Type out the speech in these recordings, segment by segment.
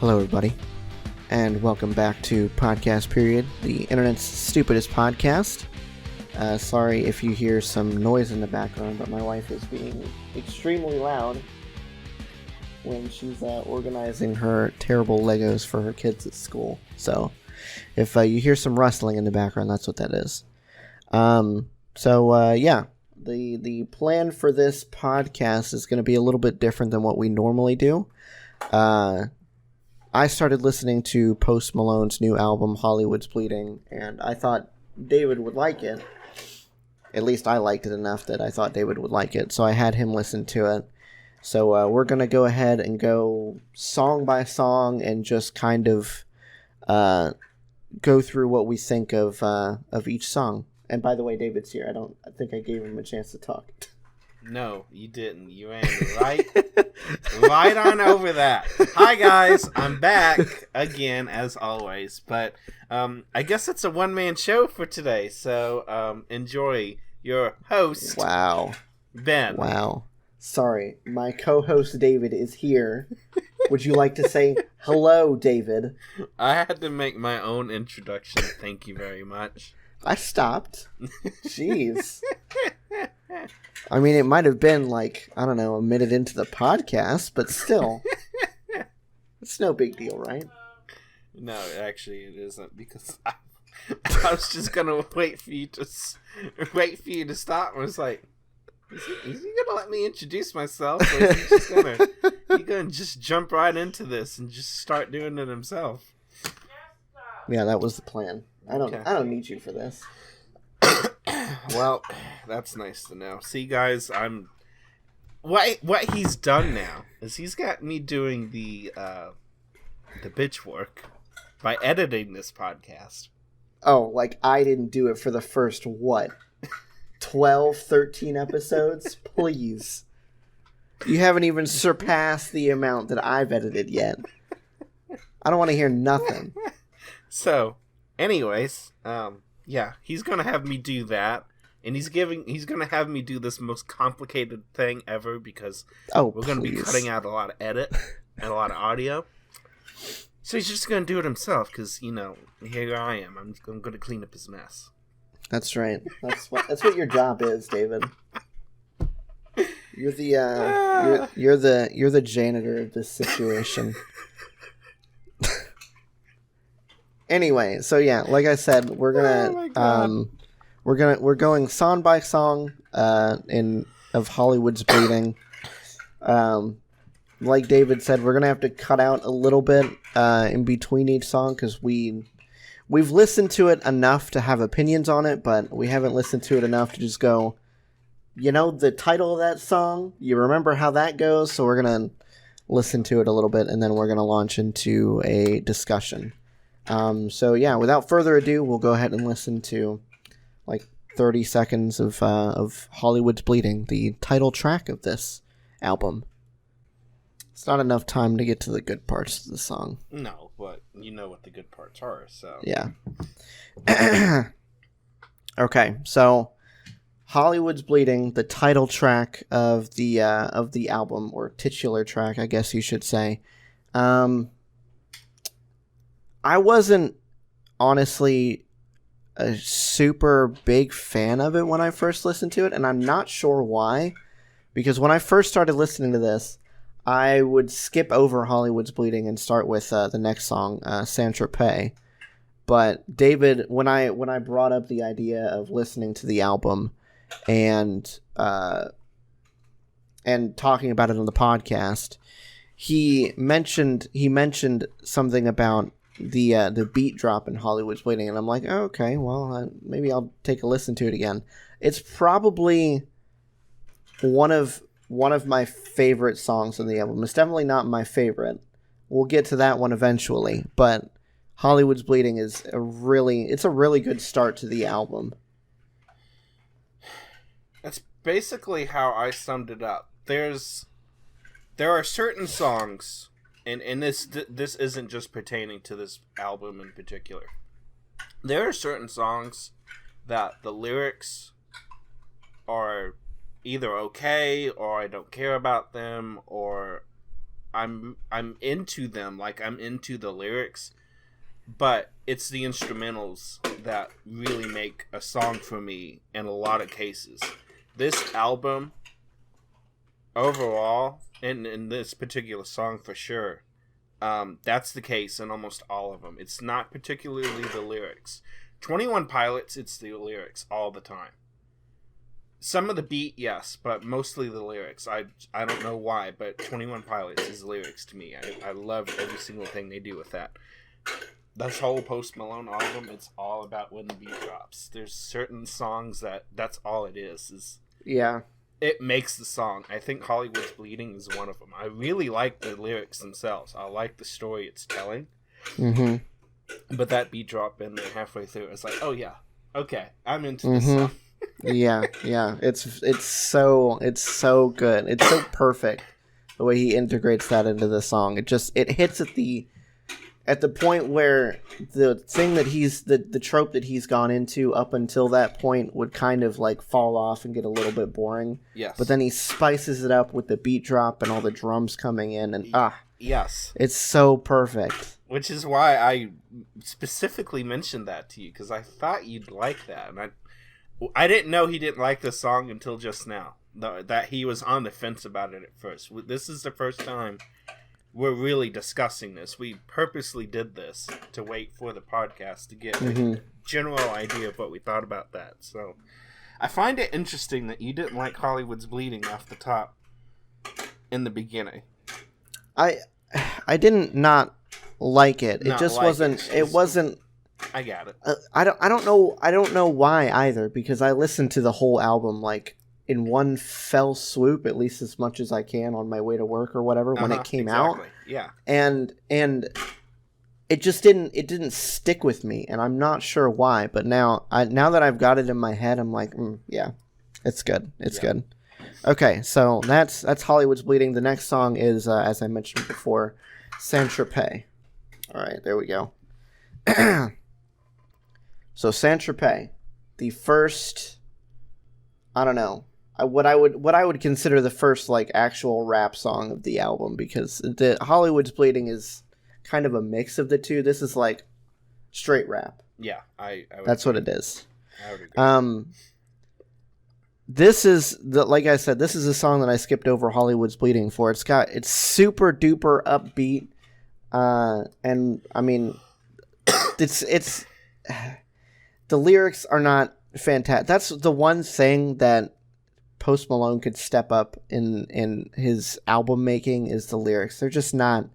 Hello, everybody, and welcome back to Podcast Period, the internet's stupidest podcast. Sorry if you hear some noise in the background, but my wife is being extremely loud when she's organizing her terrible Legos for her kids at school. So, if you hear some rustling in the background, that's what that is. The plan for this podcast is going to be a little bit different than what we normally do. I started listening to Post Malone's new album, Hollywood's Bleeding, and I thought David would like it. At least I liked it enough that I thought David would like it, so I had him listen to it. So we're going to go ahead and go song by song and just kind of go through what we think of each song. And by the way, David's here. I think I gave him a chance to talk. No, you didn't. You ran right on over that. Hi, guys. I'm back again, as always. But I guess it's a one-man show for today. So enjoy your host, Wow. Ben. Wow. Sorry, my co-host David is here. Would you like to say hello, David? I had to make my own introduction. Thank you very much. I stopped. Jeez. I mean, it might have been a minute into the podcast, but still. It's no big deal, right? No, actually it isn't, because I was just going to wait for you to stop. I was like, is he going to let me introduce myself? Or is he just going to just jump right into this and just start doing it himself? Yeah, that was the plan. I don't need you for this. Well, that's nice to know. See, guys, what he's done now is he's got me doing the bitch work by editing this podcast. Oh, like I didn't do it for the first, 12, 13 episodes? Please. You haven't even surpassed the amount that I've edited yet. I don't want to hear nothing. So, anyways, he's gonna have me do that, and he's gonna have me do this most complicated thing ever, because we're gonna be cutting out a lot of edit and a lot of audio. So he's just gonna do it himself, because here I am. I'm gonna clean up his mess. That's right. That's what your job is, David. You're the you're the janitor of this situation. Anyway, so yeah, like I said, we're going song by song of Hollywood's Bleeding. Like David said, we're gonna have to cut out a little bit in between each song, because we've listened to it enough to have opinions on it, but we haven't listened to it enough to just go, the title of that song, you remember how that goes? So we're gonna listen to it a little bit, and then we're gonna launch into a discussion. Without further ado, we'll go ahead and listen to 30 seconds of Hollywood's Bleeding, the title track of this album. It's not enough time to get to the good parts of the song. No, but you know what the good parts are, so. Yeah. Okay, so Hollywood's Bleeding, the title track of the album, or titular track, I guess you should say. I wasn't, honestly, a super big fan of it when I first listened to it, and I'm not sure why. Because when I first started listening to this, I would skip over Hollywood's Bleeding and start with the next song, Saint-Tropez. But David, when I brought up the idea of listening to the album and talking about it on the podcast, he mentioned something about the beat drop in Hollywood's Bleeding, and I'm like, oh, okay, well, maybe I'll take a listen to it again. It's probably one of my favorite songs on the album. It's definitely not my favorite. We'll get to that one eventually, but Hollywood's Bleeding is a really good start to the album. That's basically how I summed it up. There are certain songs, and this isn't just pertaining to this album in particular. There are certain songs that the lyrics are either okay, or I don't care about them, or I'm into them, like I'm into the lyrics, but it's the instrumentals that really make a song for me in a lot of cases. This album, overall, and in this particular song for sure, that's the case in almost all of them. It's not particularly the lyrics. 21 Pilots, it's the lyrics all the time. Some of the beat, yes, but mostly the lyrics. I don't know why, but 21 Pilots is lyrics to me. I love every single thing they do with that. This whole Post Malone album, it's all about when the beat drops. There's certain songs that's all it is. Yeah. It makes the song. I think Hollywood's Bleeding is one of them. I really like the lyrics themselves. I like the story it's telling. Mm-hmm. But that beat drop in there halfway through, it's like, oh yeah, okay, I'm into this song. yeah. It's so good. It's so perfect the way he integrates that into the song. It hits at the point where the thing that he's the trope that he's gone into up until that point would kind of like fall off and get a little bit boring. Yes. But then he spices it up with the beat drop and all the drums coming in and yes. It's so perfect. Which is why I specifically mentioned that to you, because I thought you'd like that, and I didn't know he didn't like this song until just now. That he was on the fence about it at first. This is the first time we're really discussing this. We purposely did this to wait for the podcast to get a general idea of what we thought about that. So I find it interesting that you didn't like Hollywood's Bleeding off the top in the beginning. I didn't not like it. It just wasn't. It wasn't. I got it. I don't know why either, because I listened to the whole album like in one fell swoop, at least as much as I can on my way to work or whatever when it came out. Yeah. And it just didn't stick with me, and I'm not sure why. But now that I've got it in my head, I'm like, yeah, it's good. It's good. Okay, so that's Hollywood's Bleeding. The next song is, as I mentioned before, Saint-Tropez. All right, there we go. So Saint-Tropez, the first, I don't know, what I would consider the first like actual rap song of the album, because the Hollywood's Bleeding is kind of a mix of the two. This is like straight rap. Yeah, I would that's agree. what it is. I would agree. This is like I said, this is a song that I skipped over Hollywood's Bleeding for. It's super duper upbeat, and I mean, it's the lyrics are not fantastic. That's the one thing that Post Malone could step up in his album making is the lyrics. They're just not.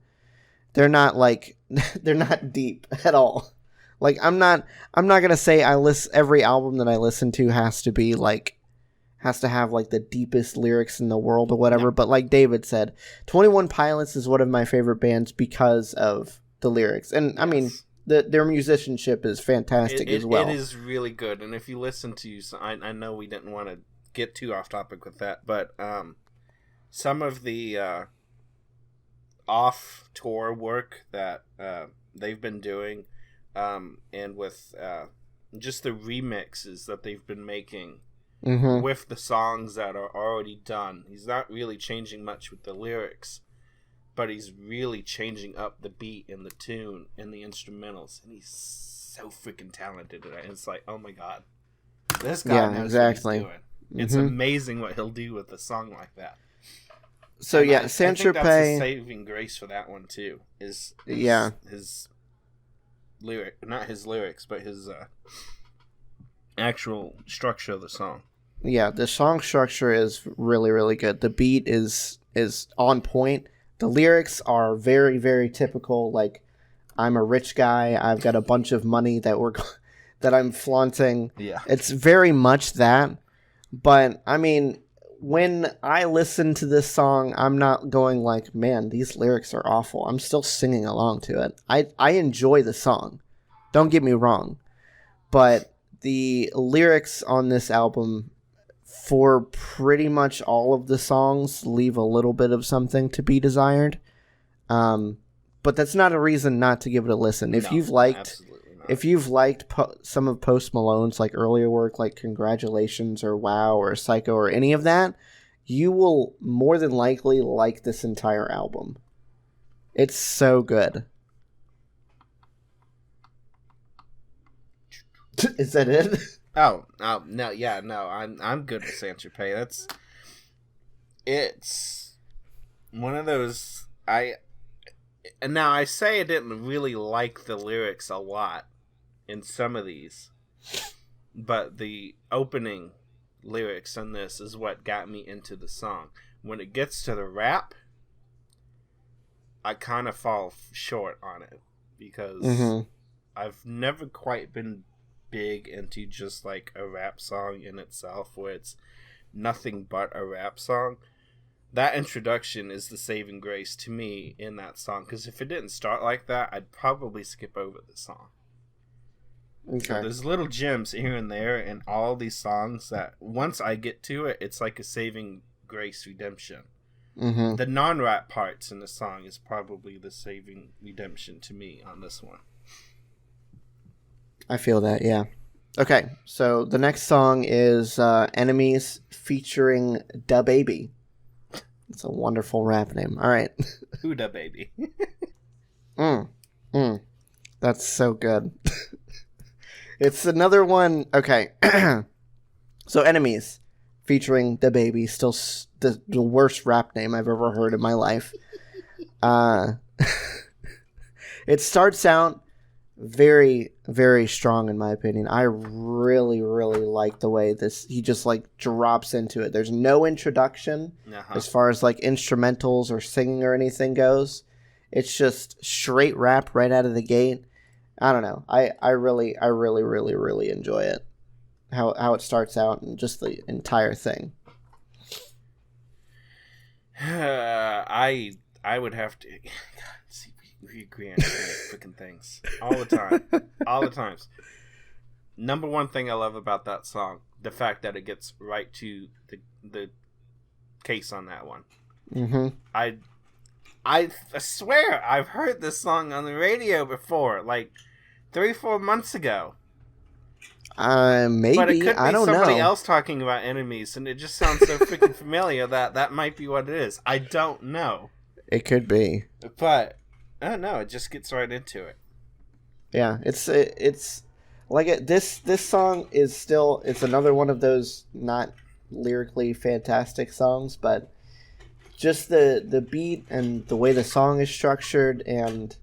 They're not like they're not deep at all. Like I'm not gonna say every album that I listen to has to have like the deepest lyrics in the world or whatever. Yeah. But like David said, 21 Pilots is one of my favorite bands because of the lyrics. And yes. I mean, their musicianship is fantastic as well. It is really good. And if you listen to, I know we didn't want to get too off topic with that, but some of the off tour work that they've been doing, and with just the remixes that they've been making, with the songs that are already done. He's not really changing much with the lyrics, but he's really changing up the beat and the tune and the instrumentals, and he's so freaking talented at it. It's like, oh my god, this guy knows exactly what he's doing. It's amazing what he'll do with a song like that. So and yeah, Saint-Tropez. I think that's the saving grace for that one too. Is his lyric, not his lyrics, but his actual structure of the song. Yeah, the song structure is really, really good. The beat is on point. The lyrics are very, very typical. Like, I'm a rich guy. I've got a bunch of money that I'm flaunting. Yeah, it's very much that. But I mean, when I listen to this song, I'm not going like, man, these lyrics are awful. I'm still singing along to it. I enjoy the song. Don't get me wrong, but the lyrics on this album, for pretty much all of the songs, leave a little bit of something to be desired. But that's not a reason not to give it a listen. If you've liked some of Post Malone's like earlier work, like Congratulations or Wow or Psycho or any of that, you will more than likely like this entire album. It's so good. Is that it? Oh no, yeah, no, I'm good with Saint Tropez. It's one of those now I say I didn't really like the lyrics a lot in some of these, but the opening lyrics in this is what got me into the song. When it gets to the rap, I kind of fall short on it because I've never quite been big into just like a rap song in itself where it's nothing but a rap song. That introduction is the saving grace to me in that song, because if it didn't start like that, I'd probably skip over the song. Okay. So there's little gems here and there in all these songs that once I get to it, it's like a saving grace redemption. The non-rap parts in the song is probably the saving redemption to me on this one. I feel that, yeah. Okay, so the next song is Enemies featuring Da Baby. It's a wonderful rap name. All right. Who Da Baby? That's so good. It's another one. Okay. So Enemies featuring Da Baby, still the worst rap name I've ever heard in my life. It starts out very, very strong in my opinion. I really, really like the way he just like drops into it. There's no introduction as far as like instrumentals or singing or anything goes. It's just straight rap right out of the gate. I don't know. I really, really enjoy it. How it starts out and just the entire thing. I would have to. God, we agree on freaking things all the time, all the times. Number one thing I love about that song, the fact that it gets right to the case on that one. I swear I've heard this song on the radio before, like 3-4 months ago. Maybe, but it could be I don't somebody know. else talking about Enemies, and it just sounds so freaking familiar that might be what it is. I don't know. It could be, but I don't know. It just gets right into it. Yeah, it's like this song is still, it's another one of those not lyrically fantastic songs, but just the beat and the way the song is structured, and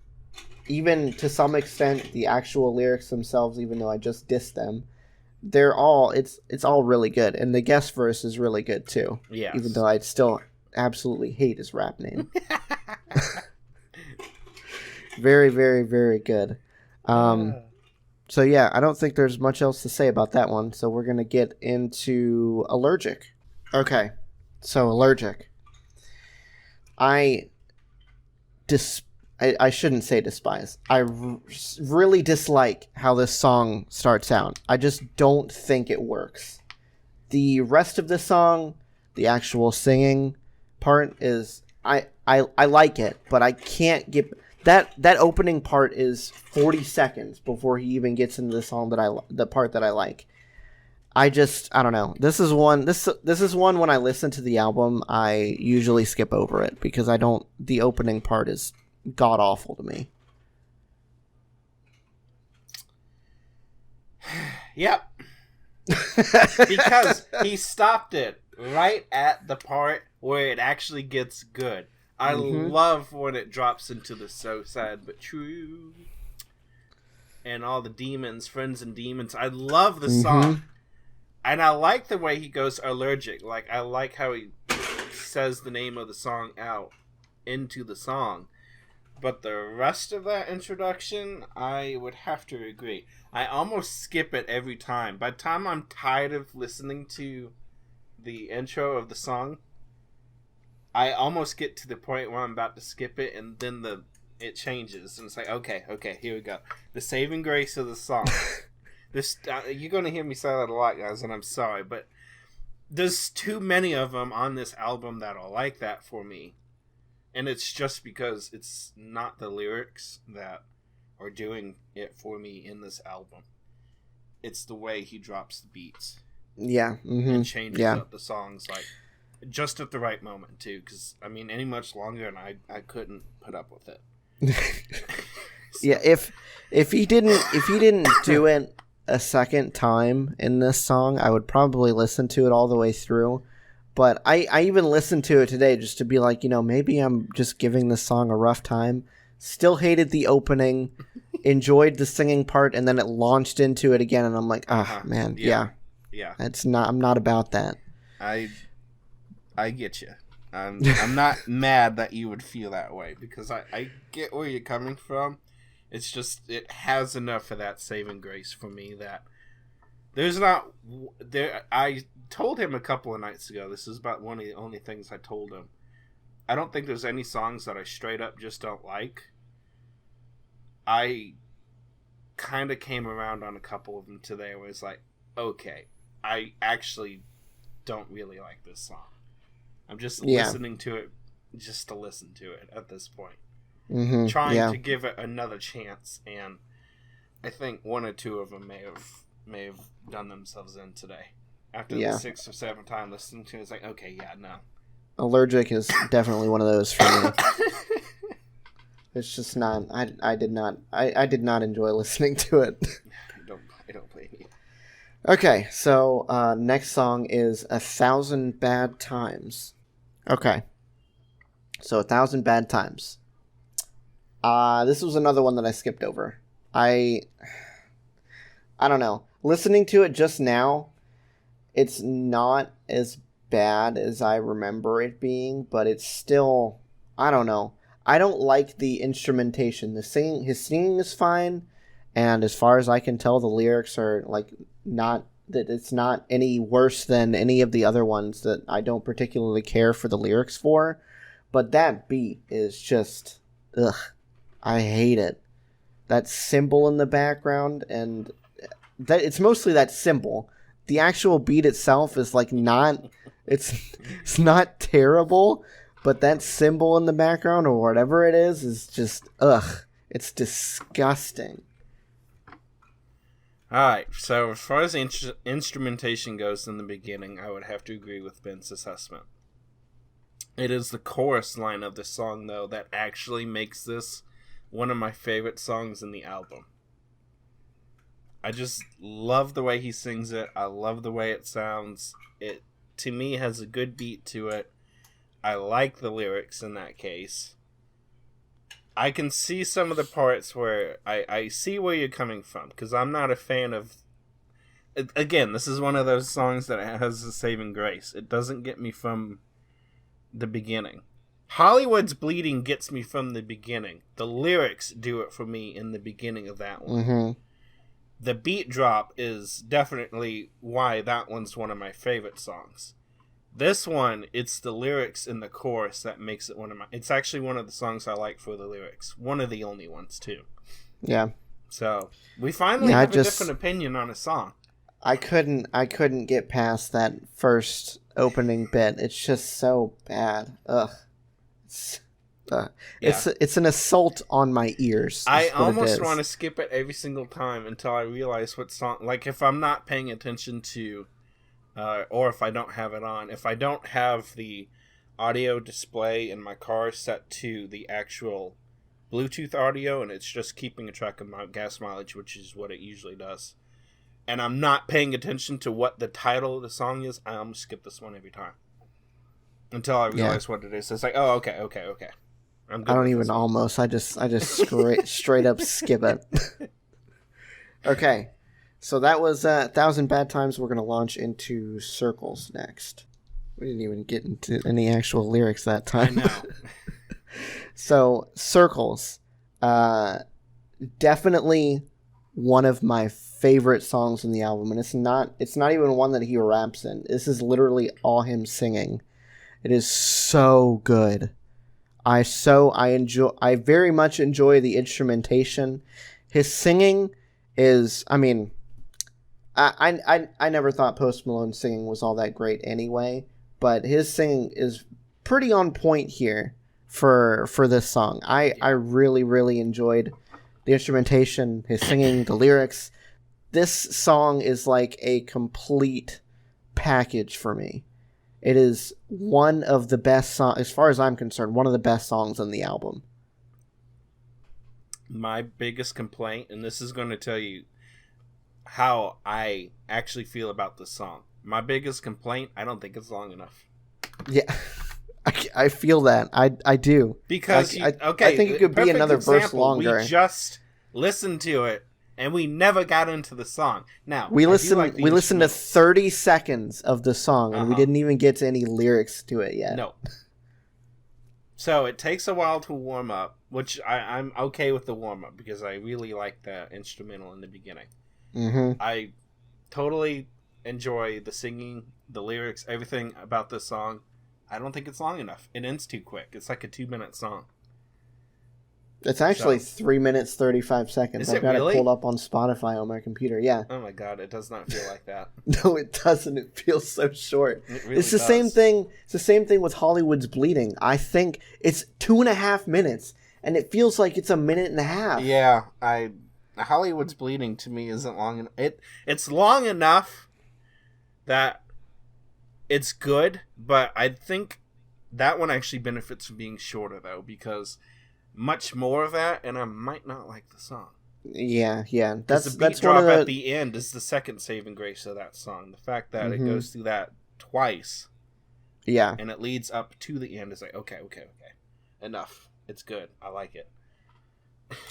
even to some extent the actual lyrics themselves, even though I just dissed them, it's all really good, and the guest verse is really good too. Yeah. Even though I still absolutely hate his rap name. Very, very, very good. So yeah, I don't think there's much else to say about that one. So we're gonna get into Allergic. Okay, so Allergic. I shouldn't say despise. I really dislike how this song starts out. I just don't think it works. The rest of the song, the actual singing part is I like it, but I can't get that opening part is 40 seconds before he even gets into the song the part that I like. I don't know. This is one when I listen to the album, I usually skip over it because the opening part is god awful to me. Yep. Because he stopped it right at the part where it actually gets good. I love when it drops into the so sad but true and all the demons, friends and demons. I love the song. And I like the way he goes allergic. Like, I like how he says the name of the song out into the song. But the rest of that introduction, I would have to agree. I almost skip it every time. By the time I'm tired of listening to the intro of the song, I almost get to the point where I'm about to skip it, and then it changes. And it's like, okay, here we go. The saving grace of the song. You're going to hear me say that a lot, guys, and I'm sorry, but there's too many of them on this album that are like that for me. And it's just because it's not the lyrics that are doing it for me in this album. It's the way he drops the beats. Yeah. And changes up the songs. Like, just at the right moment too, because I mean, any much longer, and I couldn't put up with it. So. Yeah, if he didn't do it a second time in this song, I would probably listen to it all the way through. But I even listened to it today just to be like, maybe I'm just giving this song a rough time. Still hated the opening, enjoyed the singing part, and then it launched into it again, and I'm like, man, yeah. I'm not about that. I get you. I'm not mad that you would feel that way, because I get where you're coming from. It's just, it has enough of that saving grace for me that there's not there. I told him a couple of nights ago, this is about one of the only things I told him. I don't think there's any songs that I straight up just don't like. I kind of came around on a couple of them today where it's like, okay, I actually don't really like this song. I'm just listening to it just to listen to it at this point. Mm-hmm. Trying to give it another chance, and I think one or two of them may have done themselves in today. After the 6th or 7th time listening to it, it's like, okay, no. Allergic is definitely one of those for me. It's just not. I did not enjoy listening to it. I don't blame you. Okay, so next song is 1,000 Bad Times. Okay, so 1,000 Bad Times. This was another one that I skipped over. I don't know. Listening to it just now, it's not as bad as I remember it being, but it's still, I don't know. I don't like the instrumentation. His singing is fine, and as far as I can tell, the lyrics are not that it's not any worse than any of the other ones that I don't particularly care for the lyrics for. But that beat is just, ugh. I hate it. That cymbal in the background, and that it's mostly that cymbal. The actual beat itself is not. It's not terrible, but that cymbal in the background or whatever it is just ugh. It's disgusting. All right. So as far as the instrumentation goes in the beginning, I would have to agree with Ben's assessment. It is the chorus line of the song, though, that actually makes this one of my favorite songs in the album. I just love the way he sings it. I love the way it sounds. It, to me, has a good beat to it. I like the lyrics in that case. I can see some of the parts where I see where you're coming from, because I'm not a fan of... Again, this is one of those songs that has a saving grace. It doesn't get me from the beginning. Hollywood's Bleeding gets me from the beginning. The lyrics do it for me in the beginning of that one. Mm-hmm. The beat drop is definitely why that one's one of my favorite songs. This one, it's the lyrics in the chorus that makes it it's actually one of the songs I like for the lyrics. One of the only ones, too. Yeah. So, we finally have a different opinion on a song. I couldn't get past that first opening bit. It's just so bad. Ugh. It's an assault on my ears. I almost want to skip it every single time until I realize what song. Like, if I'm not paying attention to, or if I don't have it on, if I don't have the audio display in my car set to the actual Bluetooth audio, and it's just keeping a track of my gas mileage, which is what it usually does, and I'm not paying attention to what the title of the song is, I almost skip this one every time until I realize what it is. It's like, oh, okay. I don't even almost. I just straight up skip it. Okay, so that was 1,000 Bad Times. We're gonna launch into Circles next. We didn't even get into any actual lyrics that time. I know. So Circles, definitely one of my favorite songs in the album, and it's not even one that he raps in. This is literally all him singing. It is so good. I very much enjoy the instrumentation. His singing is, I mean, I never thought Post Malone's singing was all that great anyway, but his singing is pretty on point here for this song. I really, really enjoyed the instrumentation, his singing, the lyrics. This song is like a complete package for me. It is one of the best songs, as far as I'm concerned, one of the best songs on the album. My biggest complaint, and this is going to tell you how I actually feel about this song. My biggest complaint, I don't think it's long enough. Yeah, I feel that. I do. Because, I think it could be another verse longer. We just listened to it, and we never got into the song. Now, we listened to 30 seconds of the song, and we didn't even get to any lyrics to it yet. No. So it takes a while to warm up, which I'm okay with the warm up, because I really like the instrumental in the beginning. Mm-hmm. I totally enjoy the singing, the lyrics, everything about this song. I don't think it's long enough. It ends too quick. It's like a 2-minute song. It's actually 3 minutes 35 seconds. I've got it pulled up on Spotify on my computer. Yeah. Oh my god, it does not feel like that. No, it doesn't. It feels so short. It really it's the does. same thing. It's the same thing with Hollywood's Bleeding. I think it's 2.5 minutes, and it feels like it's 1.5 minutes. Yeah, Hollywood's Bleeding to me isn't long enough. It's long enough that it's good, but I think that one actually benefits from being shorter, though, because much more of that, and I might not like the song. Yeah. That's the beat drop at the end is the second saving grace of that song. The fact that it goes through that twice, and it leads up to the end is like, okay, enough. It's good. I like it.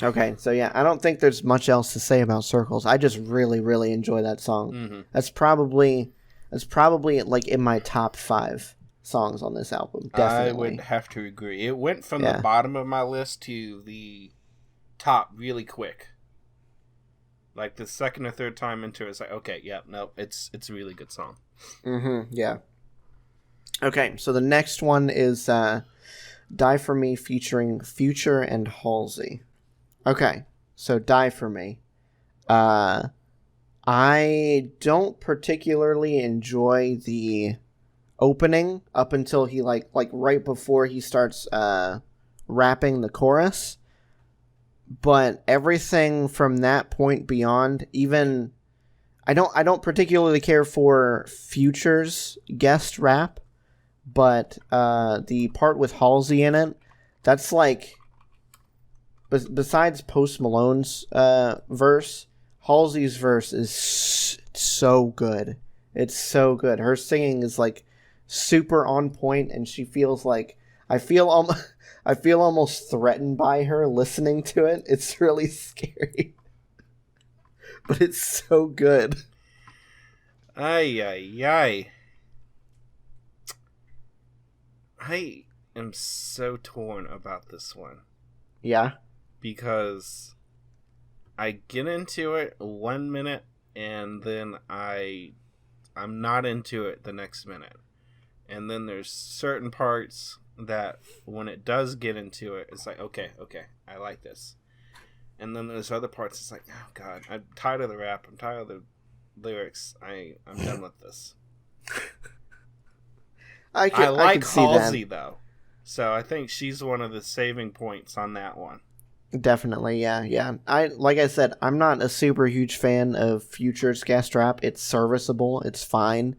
Okay, so yeah, I don't think there's much else to say about Circles. I just really, really enjoy that song. Mm-hmm. That's probably like in my top 5 songs on this album. Definitely. I would have to agree. It went from the bottom of my list to the top really quick. Like the second or third time into it, it's like, okay, yeah, no, it's a really good song. Yeah. Okay, so the next one is Die For Me featuring Future and Halsey. Okay, so Die For Me. I don't particularly enjoy the opening up until he like right before he starts rapping the chorus, but everything from that point beyond, even I don't particularly care for Future's guest rap, but the part with Halsey in it, that's like besides Post Malone's verse, Halsey's verse is so good. It's so good. Her singing is like super on point, and she feels like I feel almost threatened by her listening to it. It's really scary, but it's so good. Ay. I am so torn about this one. Yeah, because I get into it 1 minute and then I'm not into it the next minute. And then there's certain parts that when it does get into it, it's like, okay, I like this. And then there's other parts, it's like, oh god, I'm tired of the rap, I'm tired of the lyrics, I'm done with this. I like Halsey though. So I think she's one of the saving points on that one. Definitely, yeah. Like I said, I'm not a super huge fan of Future's guest rap. It's serviceable, it's fine,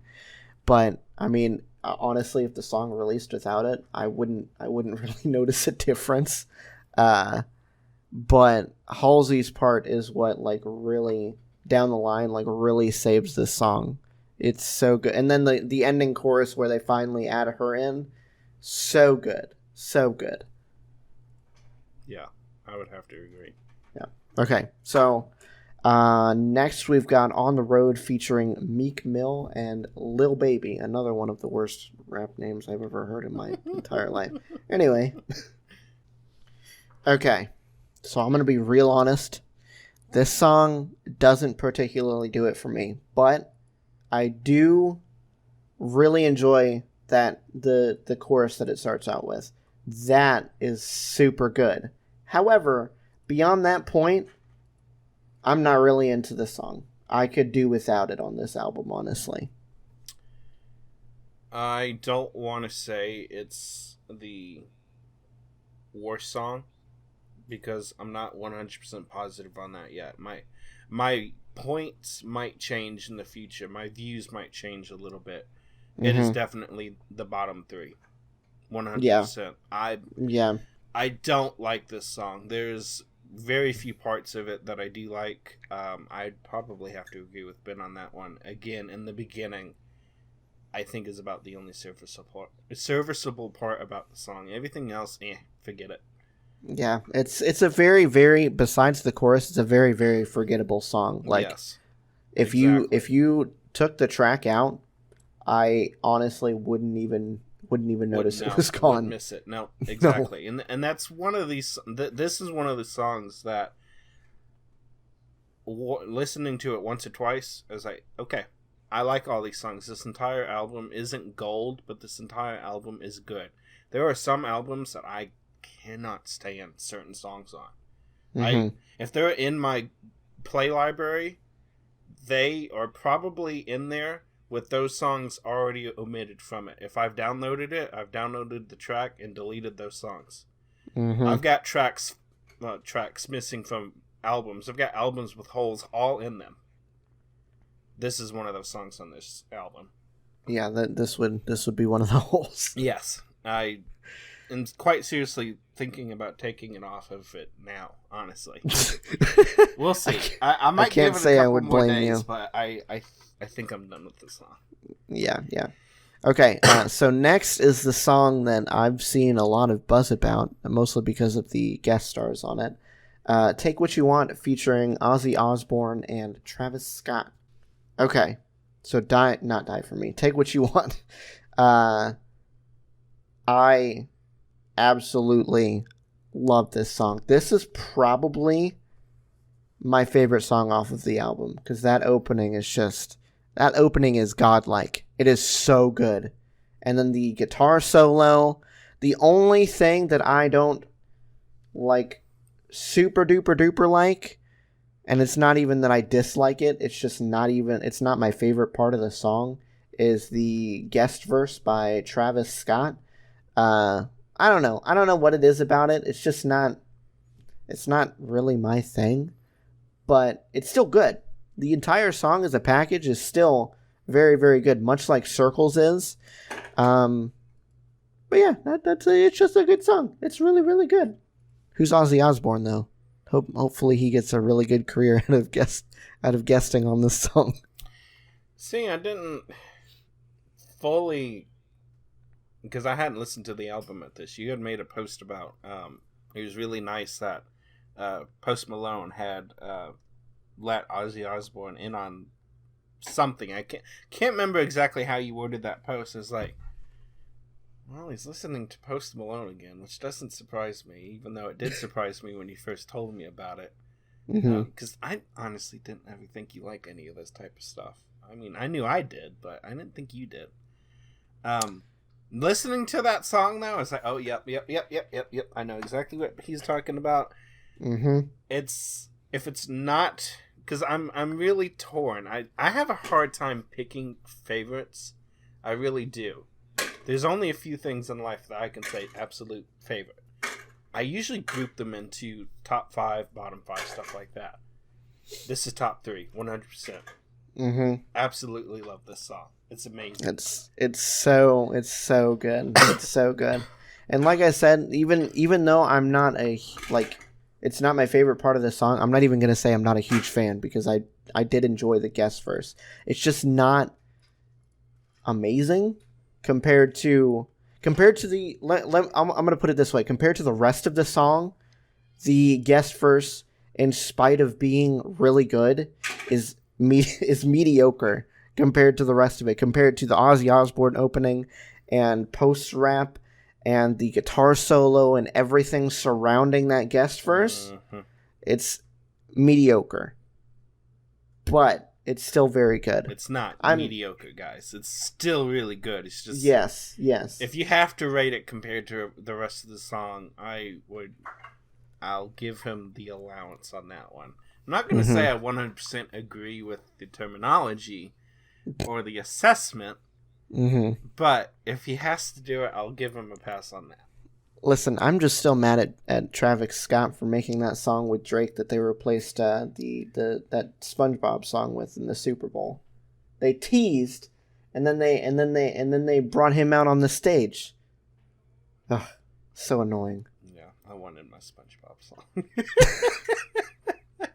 but I mean, honestly, if the song released without it, I wouldn't really notice a difference. But Halsey's part is what like really down the line like really saves this song. It's so good, and then the ending chorus where they finally add her in, so good. Yeah. I would have to agree. Yeah. Okay. So, next we've got On the Road featuring Meek Mill and Lil Baby, another one of the worst rap names I've ever heard in my entire life. Anyway. Okay. So I'm going to be real honest. This song doesn't particularly do it for me, but I do really enjoy that the chorus that it starts out with. That is super good. However, beyond that point, I'm not really into this song. I could do without it on this album, honestly. I don't want to say it's the worst song, because I'm not 100% positive on that yet. My points might change in the future. My views might change a little bit It is definitely the bottom 3. 100%. I don't like this song. There's very few parts of it that I do like. I'd probably have to agree with Ben on that one. Again, in the beginning, I think is about the only serviceable part about the song. Everything else, forget it. Yeah, it's a very, very, besides the chorus, it's a very, very forgettable song. Like, yes, if you took the track out, I honestly wouldn't even notice it was gone. Wouldn't miss it. No, exactly. No. And that's one of these. This is one of the songs that, listening to it once or twice, I was like, okay, I like all these songs. This entire album isn't gold, but this entire album is good. There are some albums that I cannot stand certain songs on. If they're in my play library, they are probably in there with those songs already omitted from it. If I've downloaded it, I've downloaded the track and deleted those songs. I've got tracks missing from albums. I've got albums with holes all in them. This is one of those songs on this album. Yeah, this would be one of the holes. Yes, I am quite seriously thinking about taking it off of it now. Honestly, we'll see. I might give it a couple more days, but I think I'm done with this song. Yeah. Okay, so next is the song that I've seen a lot of buzz about, mostly because of the guest stars on it. Take What You Want, featuring Ozzy Osbourne and Travis Scott. Okay, so not Die For Me. Take What You Want. I absolutely love this song. This is probably my favorite song off of the album, because that opening is godlike. It is so good. And then the guitar solo, the only thing that I don't like super duper duper like, and it's not even that I dislike it, it's not my favorite part of the song, is the guest verse by Travis Scott. I don't know what it is about it. It's not really my thing, but it's still good. The entire song as a package is still very, very good, much like Circles is. But yeah, it's just a good song. It's really, really good. Who's Ozzy Osbourne, though? Hopefully he gets a really good career out of guesting on this song. See, I didn't fully, because I hadn't listened to the album at this. You had made a post about it was really nice that Post Malone had let Ozzy Osbourne in on something. I can't remember exactly how you worded that post. It's like, well, he's listening to Post Malone again, which doesn't surprise me, even though it did surprise me when you first told me about it. Because I honestly didn't ever think you liked any of this type of stuff. I mean, I knew I did, but I didn't think you did. Listening to that song now, it's like, oh, yep. I know exactly what he's talking about. If it's not, because I'm really torn. I have a hard time picking favorites. I really do. There's only a few things in life that I can say absolute favorite. I usually group them into top 5, bottom 5, stuff like that. This is top 3, 100%. Absolutely love this song. It's amazing. It's so good. It's so good. And like I said, even though I'm not it's not my favorite part of the song, I'm not even gonna say I'm not a huge fan, because I did enjoy the guest verse. It's just not amazing compared to the. I'm gonna put it this way: compared to the rest of the song, the guest verse, in spite of being really good, is mediocre compared to the rest of it. Compared to the Ozzy Osbourne opening and post rap and the guitar solo and everything surrounding that guest verse, it's mediocre. But it's still very good. It's not mediocre, guys. It's still really good. It's just... Yes. If you have to rate it compared to the rest of the song, I'll give him the allowance on that one. I'm not going to say I 100% agree with the terminology or the assessment, but if he has to do it, I'll give him a pass on that. Listen, I'm just still mad at Travis Scott for making that song with Drake that they replaced that SpongeBob song with in the Super Bowl. They teased and then they brought him out on the stage. Ugh, so annoying. Yeah, I wanted my SpongeBob song. I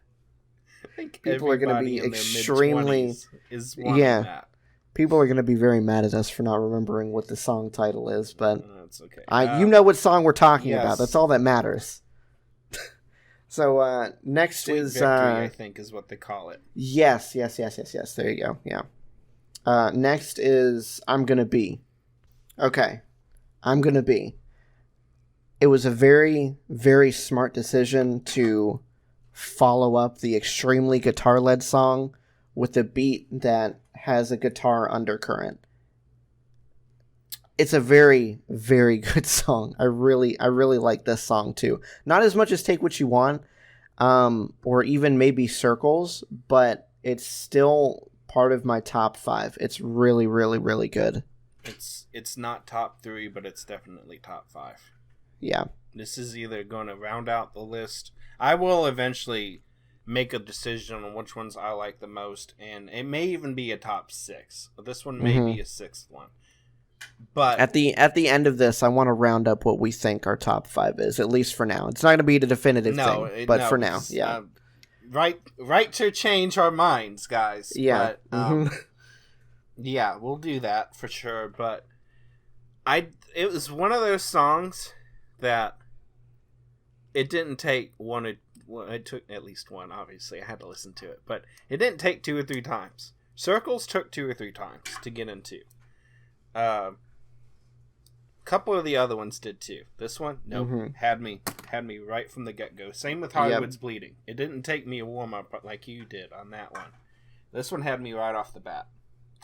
think people are going to be extremely is that. People are going to be very mad at us for not remembering what the song title is, but that's okay. You know what song we're talking about. That's all that matters. So next Sweet is Victory, I think is what they call it. Yes. There you go. Yeah. Next is I'm Gonna Be. Okay, I'm Gonna Be. It was a very, very smart decision to follow up the extremely guitar-led song with a beat that has a guitar undercurrent. It's a very, very good song. I really like this song too. Not as much as Take What You Want, or even maybe Circles, but it's still part of my top 5. It's really, really, really good. It's not top 3, but it's definitely top 5. Yeah. This is either going to round out the list. I will eventually make a decision on which ones I like the most, and it may even be a top 6. This one may be a 6th one. But at the end of this, I want to round up what we think our top 5 is, at least for now. It's not going to be the definitive thing, but for now, yeah. Right to change our minds, guys. Yeah. But, yeah, we'll do that for sure. But it was one of those songs that it didn't take one. Well, it took at least one. Obviously, I had to listen to it, but it didn't take 2 or 3 times. Circles took 2 or 3 times to get into. Couple of the other ones did too. This one, nope, had me right from the get-go. Same with Hollywood's Bleeding. It didn't take me a warm-up like you did on that one. This one had me right off the bat.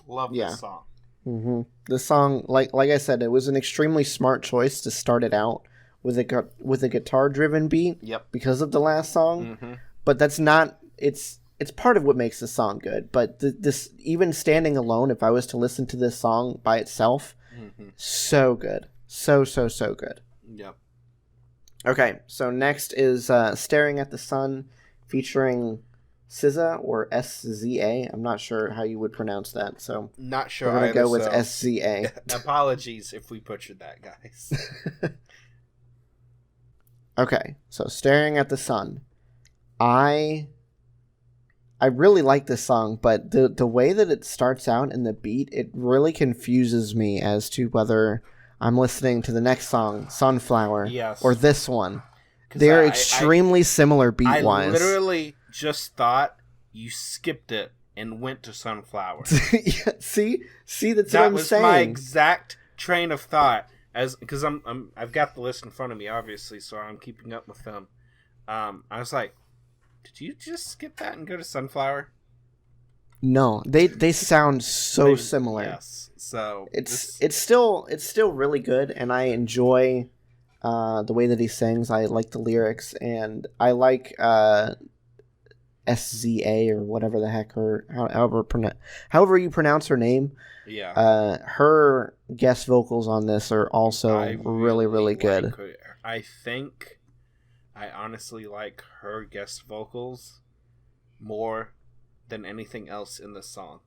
Love this song. The song, like I said, it was an extremely smart choice to start it out with a guitar-driven beat. Yep. Because of the last song, but that's not. It's part of what makes the song good. But this, even standing alone, if I was to listen to this song by itself, so good, so good. Yep. Okay, so next is "Staring at the Sun," featuring SZA or SZA. I'm not sure how you would pronounce that, so not sure. We're gonna go with SZA. Apologies if we butchered that, guys. Okay, so "Staring at the Sun." I really like this song, but the way that it starts out and the beat, it really confuses me as to whether I'm listening to the next song, Sunflower, or this one. They're extremely similar beat-wise. I literally just thought you skipped it and went to Sunflower. Yeah, see, that's what I'm saying. That was my exact train of thought, because I've got the list in front of me, obviously, so I'm keeping up with them. I was like, did you just skip that and go to Sunflower? No, they sound so similar. Yes, so it's still really good, and I enjoy the way that he sings. I like the lyrics, and I like SZA or whatever the heck however you pronounce her name. Yeah. Her guest vocals on this are also really good. I honestly like her guest vocals more than anything else in the song.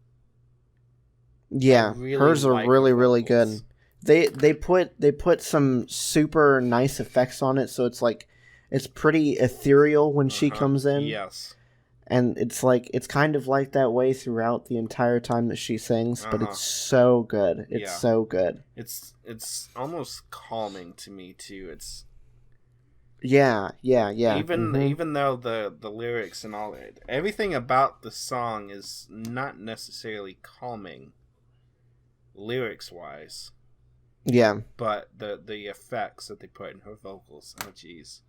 Yeah, hers are really good. They put some super nice effects on it, so it's like it's pretty ethereal when she comes in. Yes. And it's kind of like that way throughout the entire time that she sings, but it's so good. It's so good. It's almost calming to me too. It's Yeah. Even though the lyrics and all that, everything about the song is not necessarily calming, lyrics wise. Yeah. But the effects that they put in her vocals, oh jeez,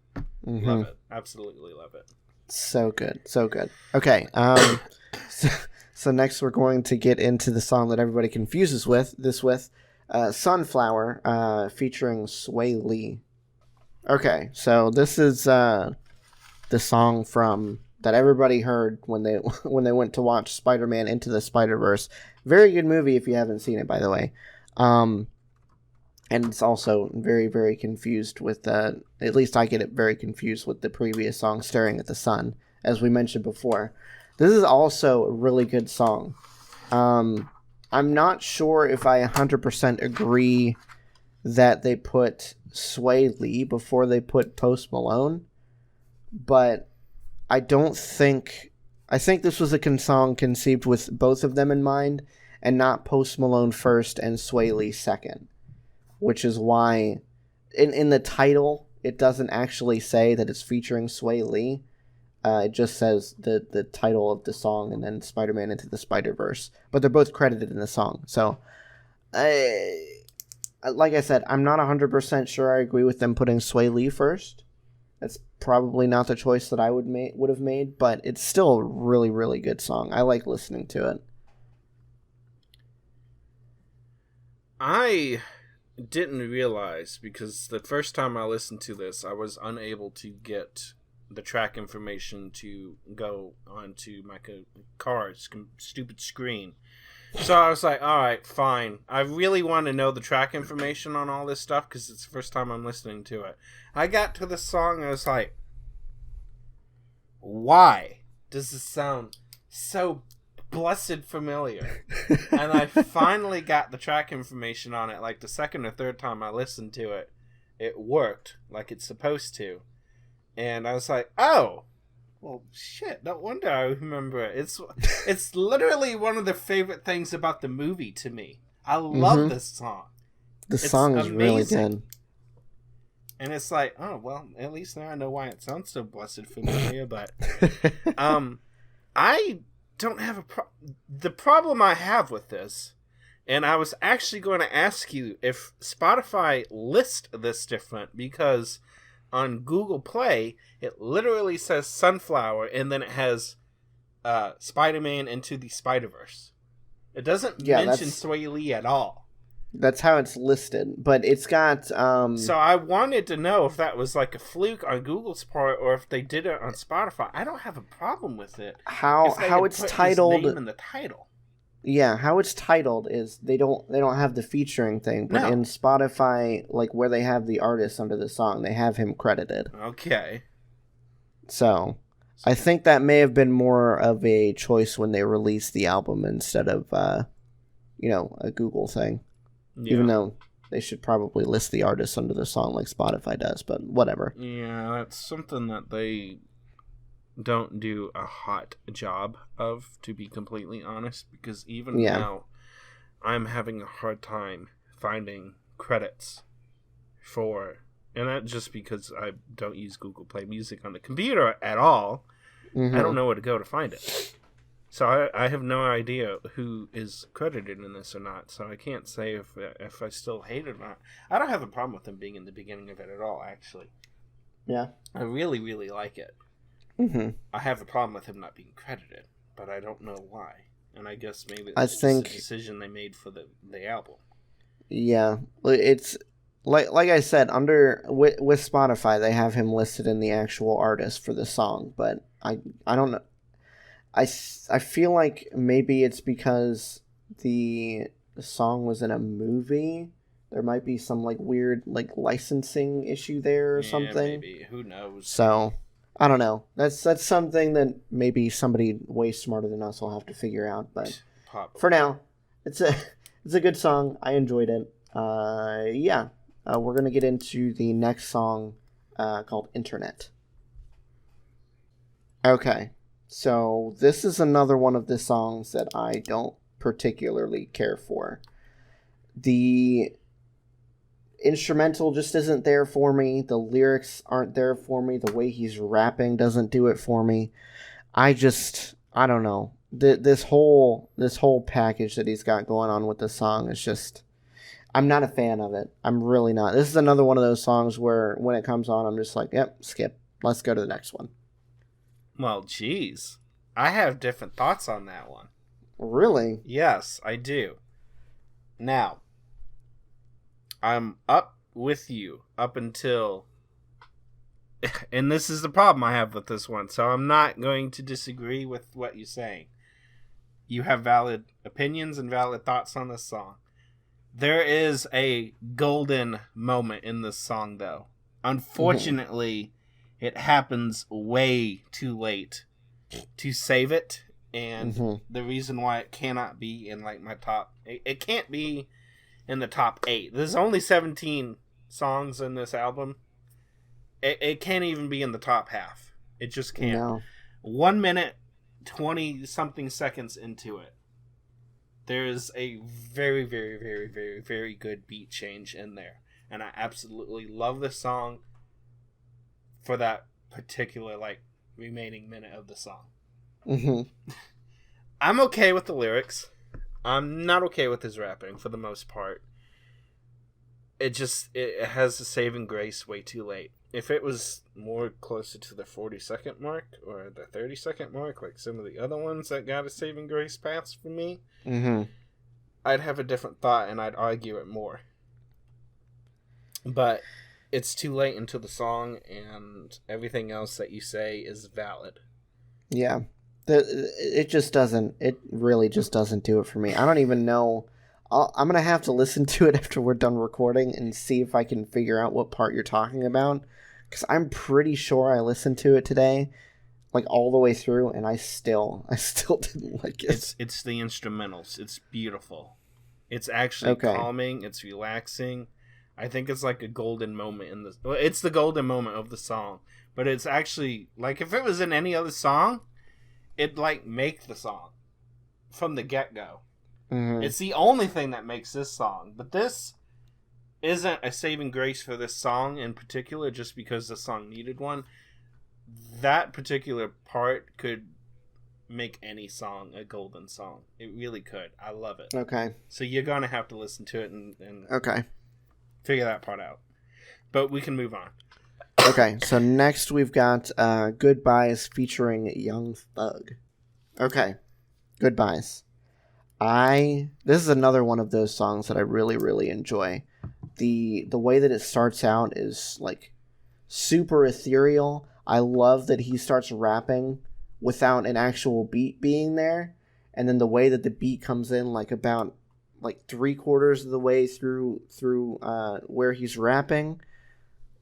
love it, absolutely love it. So good. Okay. So next we're going to get into the song that everybody confuses with Sunflower, featuring Sway Lee. Okay, so this is the song that everybody heard when they went to watch Spider-Man Into the Spider-Verse. Very good movie if you haven't seen it, by the way. And it's also very, very confused with at least I get it very confused with the previous song, Staring at the Sun, as we mentioned before. This is also a really good song. I'm not sure if I 100% agree that they put Sway Lee before they put Post Malone, but I think this was a song conceived with both of them in mind, and not Post Malone first and Sway Lee second, which is why in the title it doesn't actually say that it's featuring Sway Lee. It just says the title of the song and then Spider-Man Into the Spider-Verse, but they're both credited in the song. So, like I said, I'm not 100% sure I agree with them putting Sway Lee first. That's probably not the choice that I would have made, but it's still a really, really good song. I like listening to it. I didn't realize, because the first time I listened to this, I was unable to get the track information to go onto my car's stupid screen. So I was like, alright, fine. I really want to know the track information on all this stuff because it's the first time I'm listening to it. I got to the song and I was like, why does this sound so blessed familiar? And I finally got the track information on it, like the second or third time I listened to it. It worked like it's supposed to. And I was like, oh, well, shit, no wonder I remember it. It's literally one of the favorite things about the movie to me. I love this song. The song is really good. And it's like, oh, well, at least now I know why it sounds so blessed familiar. But I don't have the problem I have with this, and I was actually going to ask you if Spotify lists this different, because on Google Play, it literally says Sunflower, and then it has Spider-Man Into the Spider-Verse. It doesn't mention Sway Lee at all. That's how it's listed, but it's got... So I wanted to know if that was like a fluke on Google's part, or if they did it on Spotify. I don't have a problem with it. How it's titled... His name in the title. Yeah, how it's titled is they don't have the featuring thing, but in Spotify, like where they have the artist under the song, they have him credited. Okay. So, I think that may have been more of a choice when they released the album instead of, a Google thing. Yeah. Even though they should probably list the artist under the song like Spotify does, but whatever. Yeah, that's something that they don't do a hot job of, to be completely honest, because even now I'm having a hard time finding credits for, and not just because I don't use Google Play Music on the computer at all. I don't know where to go to find it. So I have no idea who is credited in this or not, so I can't say if I still hate it or not. I don't have a problem with them being in the beginning of it at all, actually. Yeah. I really, really like it. I have a problem with him not being credited, but I don't know why. And I guess maybe it's a decision they made for the album. Yeah, it's like I said, with Spotify they have him listed in the actual artist for the song, but I don't know. I feel like maybe it's because the song was in a movie. There might be some like weird like licensing issue there or something. Maybe. Who knows? So I don't know. That's something that maybe somebody way smarter than us will have to figure out. But for now, it's a good song. I enjoyed it. We're gonna get into the next song called Internet. Okay, so this is another one of the songs that I don't particularly care for. The instrumental just isn't there for me. The lyrics aren't there for me. The way he's rapping doesn't do it for me. I don't know. This whole package that he's got going on with the song is just, I'm not a fan of it. I'm really not. This is another one of those songs where when it comes on, I'm just like, yep, skip. Let's go to the next one. Well, geez. I have different thoughts on that one. Really? Yes, I do. Now, I'm up with you up until, and this is the problem I have with this one, so I'm not going to disagree with what you're saying. You have valid opinions and valid thoughts on this song. There is a golden moment in this song, though. Unfortunately, it happens way too late to save it And the reason why it cannot be in like my top, it can't be in the top 8. There's only 17 songs in this album. It can't even be in the top half. It just can't. No. 1 minute, 20 something seconds into it, there's a very, very, very, very, very good beat change in there. And I absolutely love this song for that particular, like, remaining minute of the song. I'm okay with the lyrics. I'm not okay with his rapping for the most part. It has a saving grace way too late. If it was more closer to the 40-second mark or the 30-second mark, like some of the other ones that got a saving grace pass for me, I'd have a different thought and I'd argue it more. But it's too late into the song, and everything else that you say is valid. Yeah. It really just doesn't do it for me. I don't even know. I'm going to have to listen to it after we're done recording and see if I can figure out what part you're talking about. Because I'm pretty sure I listened to it today, like all the way through, and I still didn't like it. It's the instrumentals. It's beautiful. It's actually calming. It's relaxing. I think it's like a golden moment in the... Well, it's the golden moment of the song. But it's actually... Like, if it was in any other song, it'd, like, make the song from the get-go. It's the only thing that makes this song. But this isn't a saving grace for this song in particular just because the song needed one. That particular part could make any song a golden song. It really could. I love it. Okay. So you're going to have to listen to it and okay, figure that part out. But we can move on. Okay, so next we've got Goodbyes featuring Young Thug. Okay, Goodbyes. This is another one of those songs that I really, really enjoy. The way that it starts out is like super ethereal. I love that he starts rapping without an actual beat being there, and then the way that the beat comes in like about like 3/4 of the way through where he's rapping.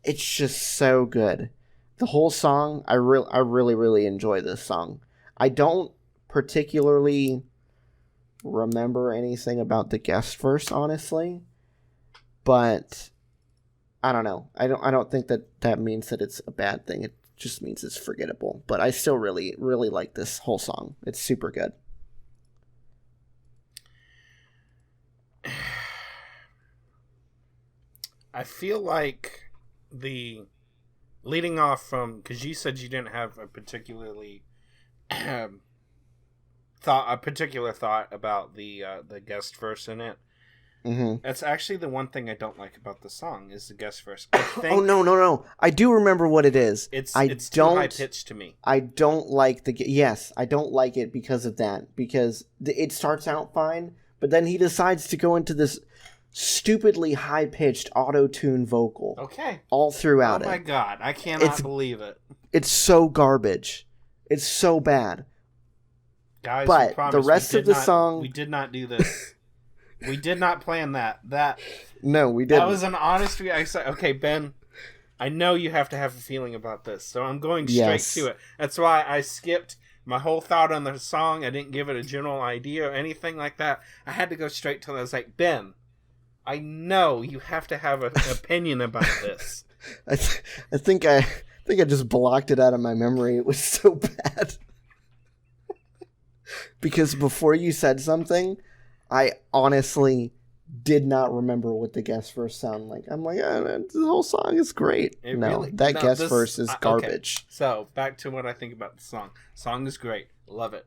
It's just so good. The whole song, I really, really enjoy this song. I don't particularly remember anything about the guest verse, honestly, but I don't know. I don't think that means that it's a bad thing. It just means it's forgettable. But I still really, really like this whole song. It's super good. I feel like the leading off from, because you said you didn't have a particularly particular thought about the guest verse in it. That's actually the one thing I don't like about the song is the guest verse. I think oh no! I do remember what it is. It's too high pitched to me. I don't like I don't like it because of that. Because it starts out fine, but then he decides to go into this stupidly high-pitched auto-tune vocal. Okay. All throughout it. Oh my god, I cannot believe it. It's so garbage. It's so bad. Guys, but the rest of the song... We did not do this. We did not plan that. No, we didn't. That was an honest reaction. Okay, Ben, I know you have to have a feeling about this, so I'm going straight to it. That's why I skipped my whole thought on the song. I didn't give it a general idea or anything like that. I had to go straight to it. I was like, Ben, I know you have to have an opinion about this. I think I just blocked it out of my memory. It was so bad. Because before you said something, I honestly did not remember what the guest verse sounded like. I'm like, the whole song is great. Guest verse is garbage. Okay. So, back to what I think about the song. Song is great. Love it.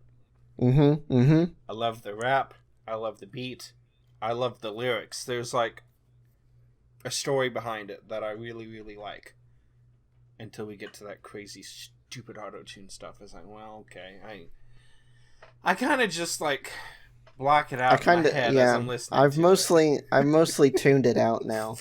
I love the rap. I love the beat. I love the lyrics. There's like a story behind it that I really, really like. Until we get to that crazy, stupid auto-tune stuff. It's like, well, okay. I kind of just like block it out in my head as I'm listening. I've mostly tuned it out now.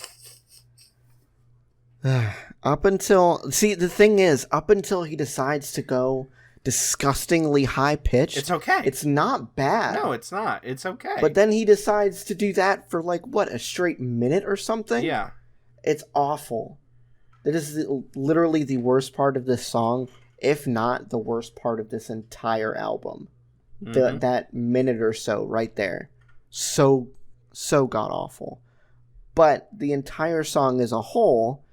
Up until he decides to go disgustingly high pitched. It's okay. It's not bad. No, it's not. It's okay. But then he decides to do that for like a straight minute or something? Yeah. It's awful. That is literally the worst part of this song, if not the worst part of this entire album. that minute or so right there. So god awful. But the entire song as a whole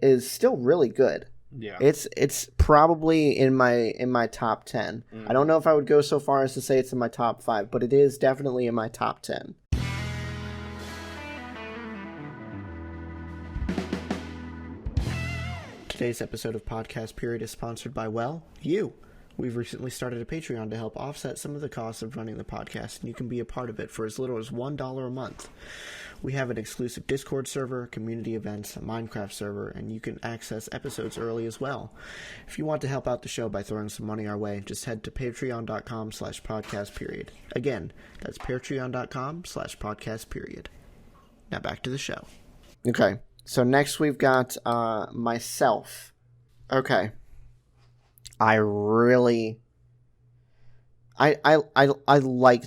is still really good. Yeah. It's probably in my top 10. I don't know if I would go so far as to say it's in my top 5, but it is definitely in my top 10. Today's episode of Podcast Period is sponsored by, well, you. We've recently started a Patreon to help offset some of the costs of running the podcast, and you can be a part of it for as little as $1 a month. We have an exclusive Discord server, community events, a Minecraft server, and you can access episodes early as well. If you want to help out the show by throwing some money our way, just head to patreon.com/podcastperiod. Again, that's patreon.com/podcastperiod. Now back to the show. Okay, so next we've got myself. Okay. I like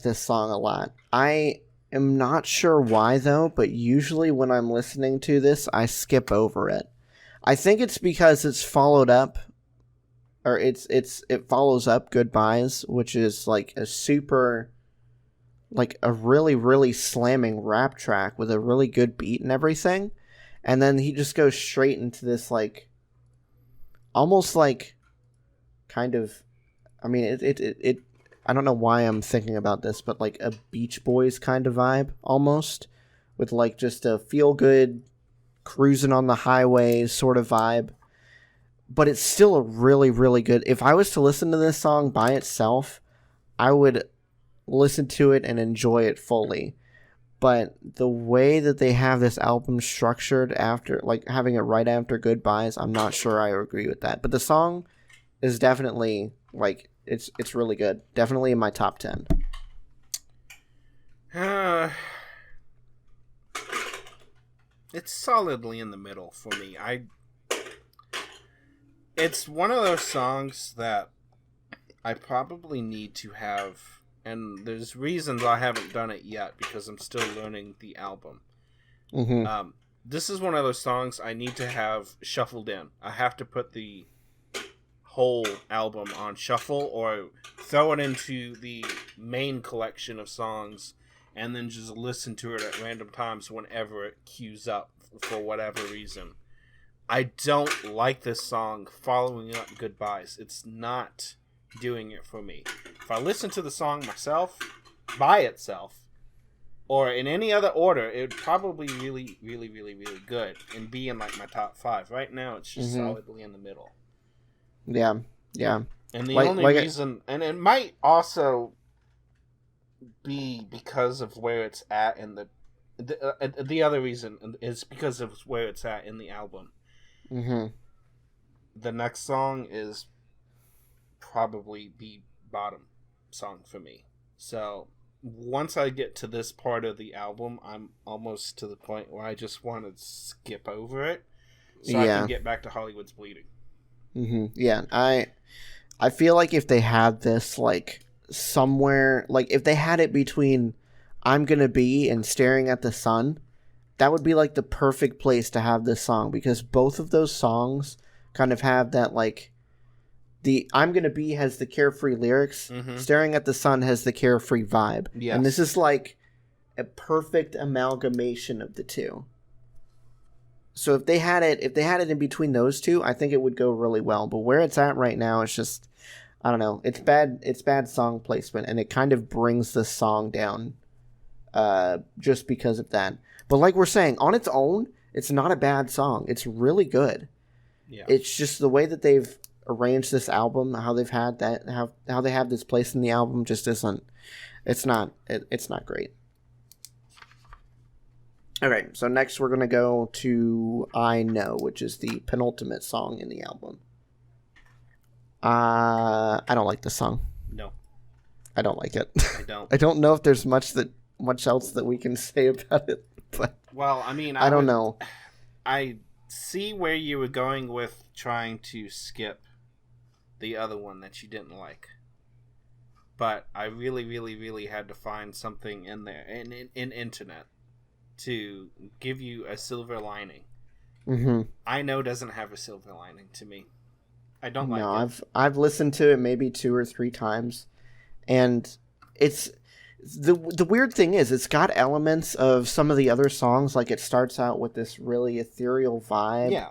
this song a lot. I am not sure why though, but usually when I'm listening to this, I skip over it. I think it's because it's followed up, or it follows up Goodbyes, which is like a super, like a really, really slamming rap track with a really good beat and everything. And then he just goes straight into this like, almost like, kind of, I mean, it I don't know why I'm thinking about this, but like a Beach Boys kind of vibe almost, with like just a feel good cruising on the highway sort of vibe. But it's still a really, really good. If I was to listen to this song by itself, I would listen to it and enjoy it fully. But the way that they have this album structured after, like having it right after Goodbyes, I'm not sure I agree with that. But the song is definitely like it's really good. Definitely in my top 10. It's solidly in the middle for me. It's one of those songs that I probably need to have, and there's reasons I haven't done it yet because I'm still learning the album. Mm-hmm. This is one of those songs I need to have shuffled in. I have to put the whole album on shuffle or throw it into the main collection of songs and then just listen to it at random times whenever it queues up for whatever reason. I don't like this song following up Goodbyes. It's not doing it for me. If I listen to the song myself, by itself, or in any other order, it would probably really, really, really, really good and be in like my top 5. Right now, it's just solidly in the middle. Yeah. And the only reason, and it might also be because of where it's at in the other reason is because of where it's at in the album. Mm-hmm. The next song is probably the bottom song for me. So once I get to this part of the album, I'm almost to the point where I just want to skip over it so I can get back to Hollywood's Bleeding. Mm-hmm. Yeah, I feel like if they had this like somewhere, like if they had it between I'm Gonna Be and Staring at the Sun, that would be like the perfect place to have this song, because both of those songs kind of have that, like, the I'm Gonna Be has the carefree lyrics, Staring at the Sun has the carefree vibe. Yes. And this is like a perfect amalgamation of the two. So if they had it in between those two, I think it would go really well. But where it's at right now, it's just, I don't know. It's bad song placement, and it kind of brings the song down just because of that. But like we're saying, on its own, it's not a bad song. It's really good. Yeah. It's just the way that they've arranged this album, how they've had that, how they have this place in the album just isn't. It's not great. Okay, so next we're going to go to I Know, which is the penultimate song in the album. I don't like this song. No. I don't like it. I don't. I don't know if there's much else that we can say about it. But well, I mean, I don't know. I see where you were going with trying to skip the other one that you didn't like. But I really, really, really had to find something in there, in internet, to give you a silver lining. Mm-hmm. I Know doesn't have a silver lining to me. I don't like it. I've listened to it maybe 2 or 3 times, And it's the weird thing is it's got elements of some of the other songs. Like it starts out with this really ethereal vibe. Yeah.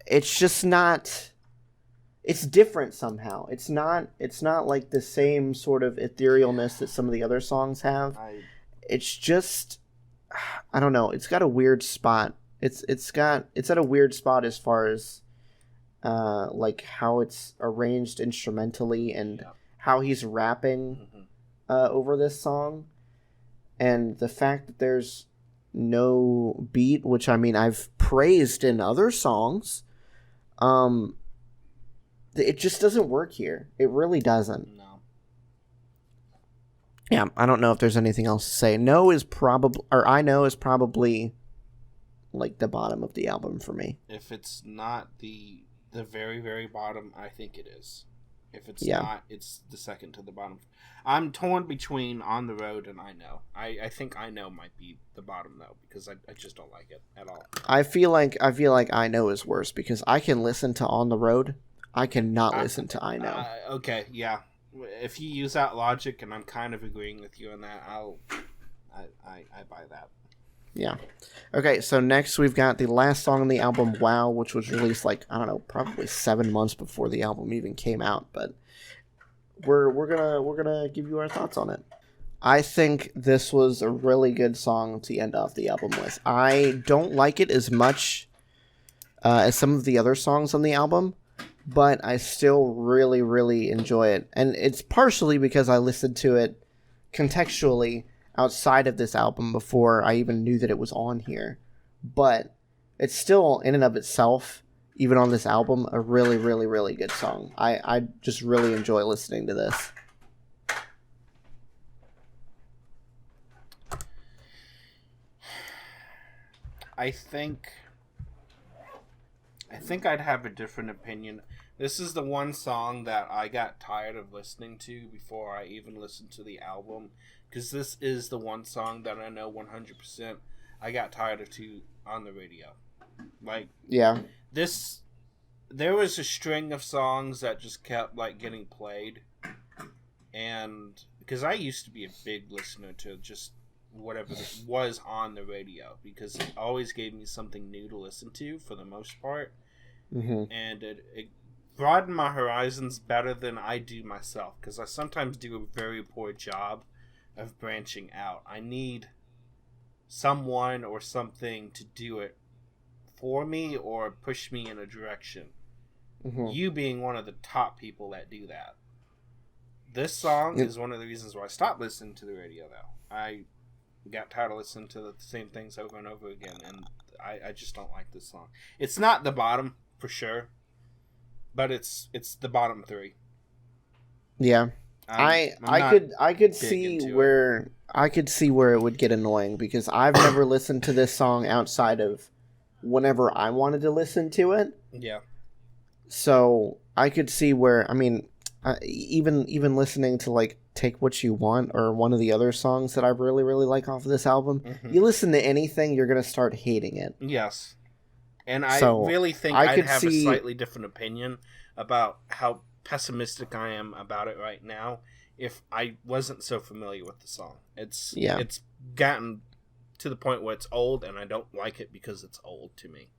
It's just not. It's different somehow. It's not like the same sort of etherealness that some of the other songs have. It's just, I don't know. It's got a weird spot. It's at a weird spot as far as like how it's arranged instrumentally and how he's rapping over this song, and the fact that there's no beat, which I mean I've praised in other songs. It just doesn't work here. It really doesn't. No. Yeah, I don't know if there's anything else to say. I know is probably like the bottom of the album for me. If it's not the very, very bottom, I think it is. If it's not, it's the second to the bottom. I'm torn between On the Road and I Know. I think I Know might be the bottom though, because I just don't like it at all. I feel like I Know is worse because I can listen to On the Road. I cannot listen to I Know. Okay, yeah. If you use that logic, and I'm kind of agreeing with you on that, I buy that. Yeah. Okay, so next we've got the last song on the album, Wow, which was released like, I don't know, probably 7 months before the album even came out, but we're gonna give you our thoughts on it. I think this was a really good song to end off the album with. I don't like it as much as some of the other songs on the album, but I still really, really enjoy it. And it's partially because I listened to it contextually outside of this album before I even knew that it was on here. But it's still, in and of itself, even on this album, a really, really, really good song. I just really enjoy listening to this. I think I'd have a different opinion. This is the one song that I got tired of listening to before I even listened to the album, because this is the one song that I know 100% I got tired of on the radio. Like, yeah, there was a string of songs that just kept like getting played, and because I used to be a big listener to just whatever was on the radio, because it always gave me something new to listen to for the most part. And it broadened my horizons better than I do myself, because I sometimes do a very poor job of branching out. I need someone or something to do it for me or push me in a direction. You being one of the top people that do that. This song is one of the reasons why I stopped listening to the radio, though. I got tired of listening to the same things over and over again, and I just don't like this song. It's not the bottom for sure, but it's the bottom 3. Yeah, I could see where it would get annoying, because I've never listened to this song outside of whenever I wanted to listen to it. Yeah. So I could see where, I mean, even listening to like Take What You Want, or one of the other songs that I really, really like off of this album, you listen to anything, you're going to start hating it. Yes. And I really think I'd have a slightly different opinion about how pessimistic I am about it right now if I wasn't so familiar with the song. It's gotten to the point where it's old, and I don't like it because it's old to me.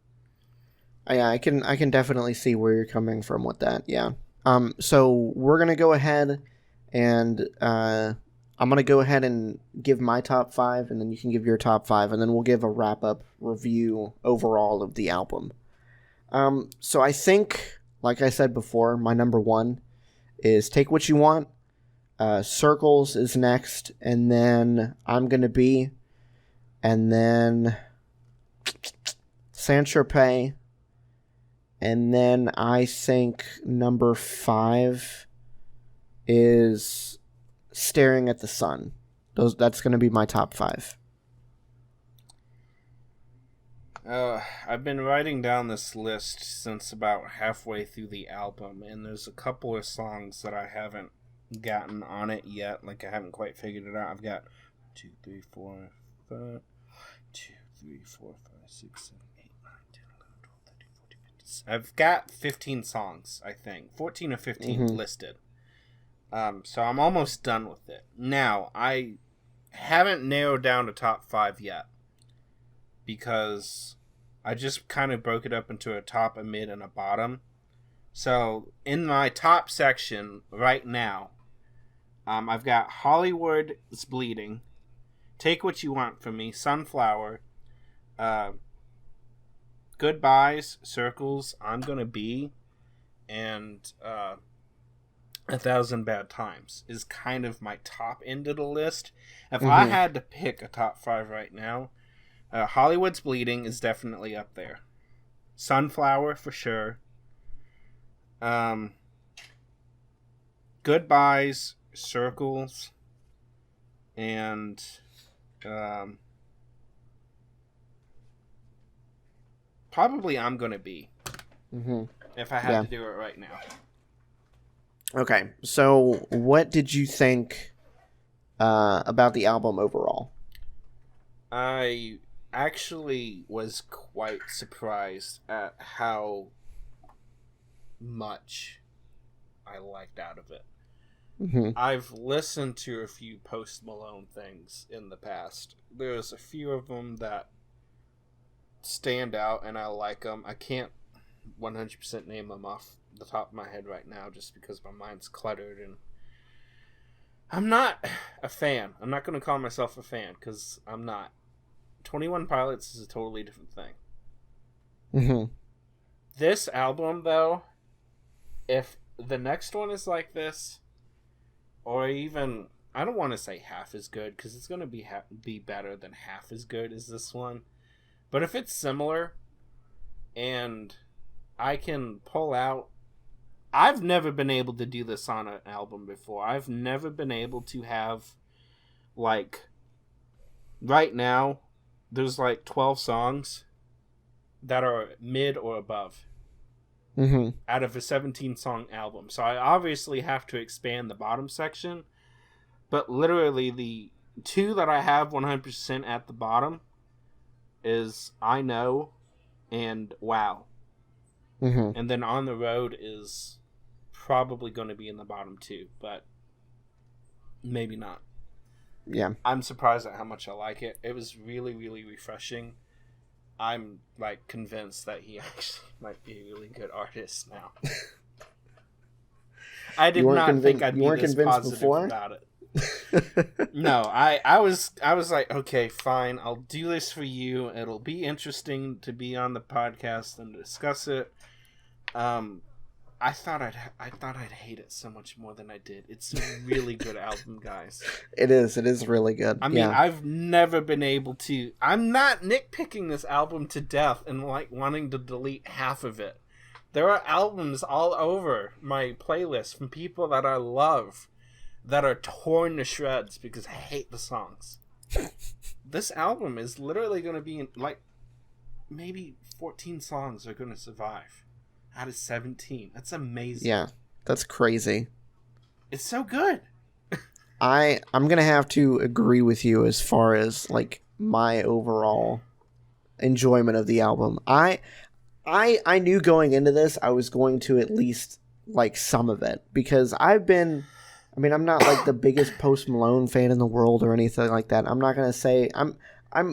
Yeah, I can definitely see where you're coming from with that. Yeah. So we're gonna go ahead and I'm gonna go ahead and give my top 5, and then you can give your top 5, and then we'll give a wrap up review overall of the album. So I think, like I said before, my number 1 is Take What You Want. Circles is next, and then I'm Gonna Be, and then Saint-Tropez. And then I think number 5 is Staring at the Sun. That's going to be my top 5. I've been writing down this list since about halfway through the album, and there's a couple of songs that I haven't gotten on it yet. Like, I haven't quite figured it out. I've got 2, 3, 4, 5, 6, 7, 8, 9, 10, 11, 12, 13, 14, 15. I've got 15 songs, I think. 14 or 15 listed. So I'm almost done with it. Now, I haven't narrowed down a top 5 yet, because I just kind of broke it up into a top, a mid, and a bottom. So in my top section right now, I've got Hollywood's Bleeding, Take What You Want From Me, Sunflower, Goodbyes, Circles, I'm Gonna Be, and 1,000 Bad Times is kind of my top end of the list. If I had to pick a top 5 right now, Hollywood's Bleeding is definitely up there. Sunflower for sure. Goodbyes, Circles, and probably I'm Gonna Be. If I had to do it right now. Okay, so what did you think about the album overall? I actually was quite surprised at how much I liked out of it. I've listened to a few Post Malone things in the past. There's a few of them that stand out and I like them. I can't 100% name them off the top of my head right now just because my mind's cluttered and I'm not a fan. I'm not going to call myself a fan because I'm not. 21 Pilots is a totally different thing. This album, though, if the next one is like this, or even, I don't want to say half as good because it's going to be better than half as good as this one. But if it's similar and I can pull out, I've never been able to do this on an album before. I've never been able to have, like, right now, there's like 12 songs that are mid or above out of a 17-song album. So I obviously have to expand the bottom section, but literally the two that I have 100% at the bottom is I Know and Wow. And then On the Road is probably going to be in the bottom two, but maybe not. Yeah. I'm surprised at how much I like it. It was really, really refreshing. I'm, like, convinced that he actually might be a really good artist now. I did not think I'd be this positive before? About it. No, I was like, okay, fine, I'll do this for you. It'll be interesting to be on the podcast and discuss it. I thought I'd hate it so much more than I did. It's a really good album, guys. It is really good. I mean, I've never been able to. I'm not nitpicking this album to death and like wanting to delete half of it. There are albums all over my playlist from people that I love that are torn to shreds because I hate the songs. This album is literally going to be like maybe 14 songs are going to survive out of 17. That's amazing. Yeah, that's crazy. It's so good. I'm going to have to agree with you as far as like my overall enjoyment of the album. I knew going into this I was going to at least like some of it because I'm not like the biggest Post Malone fan in the world or anything like that. I'm not going to say I'm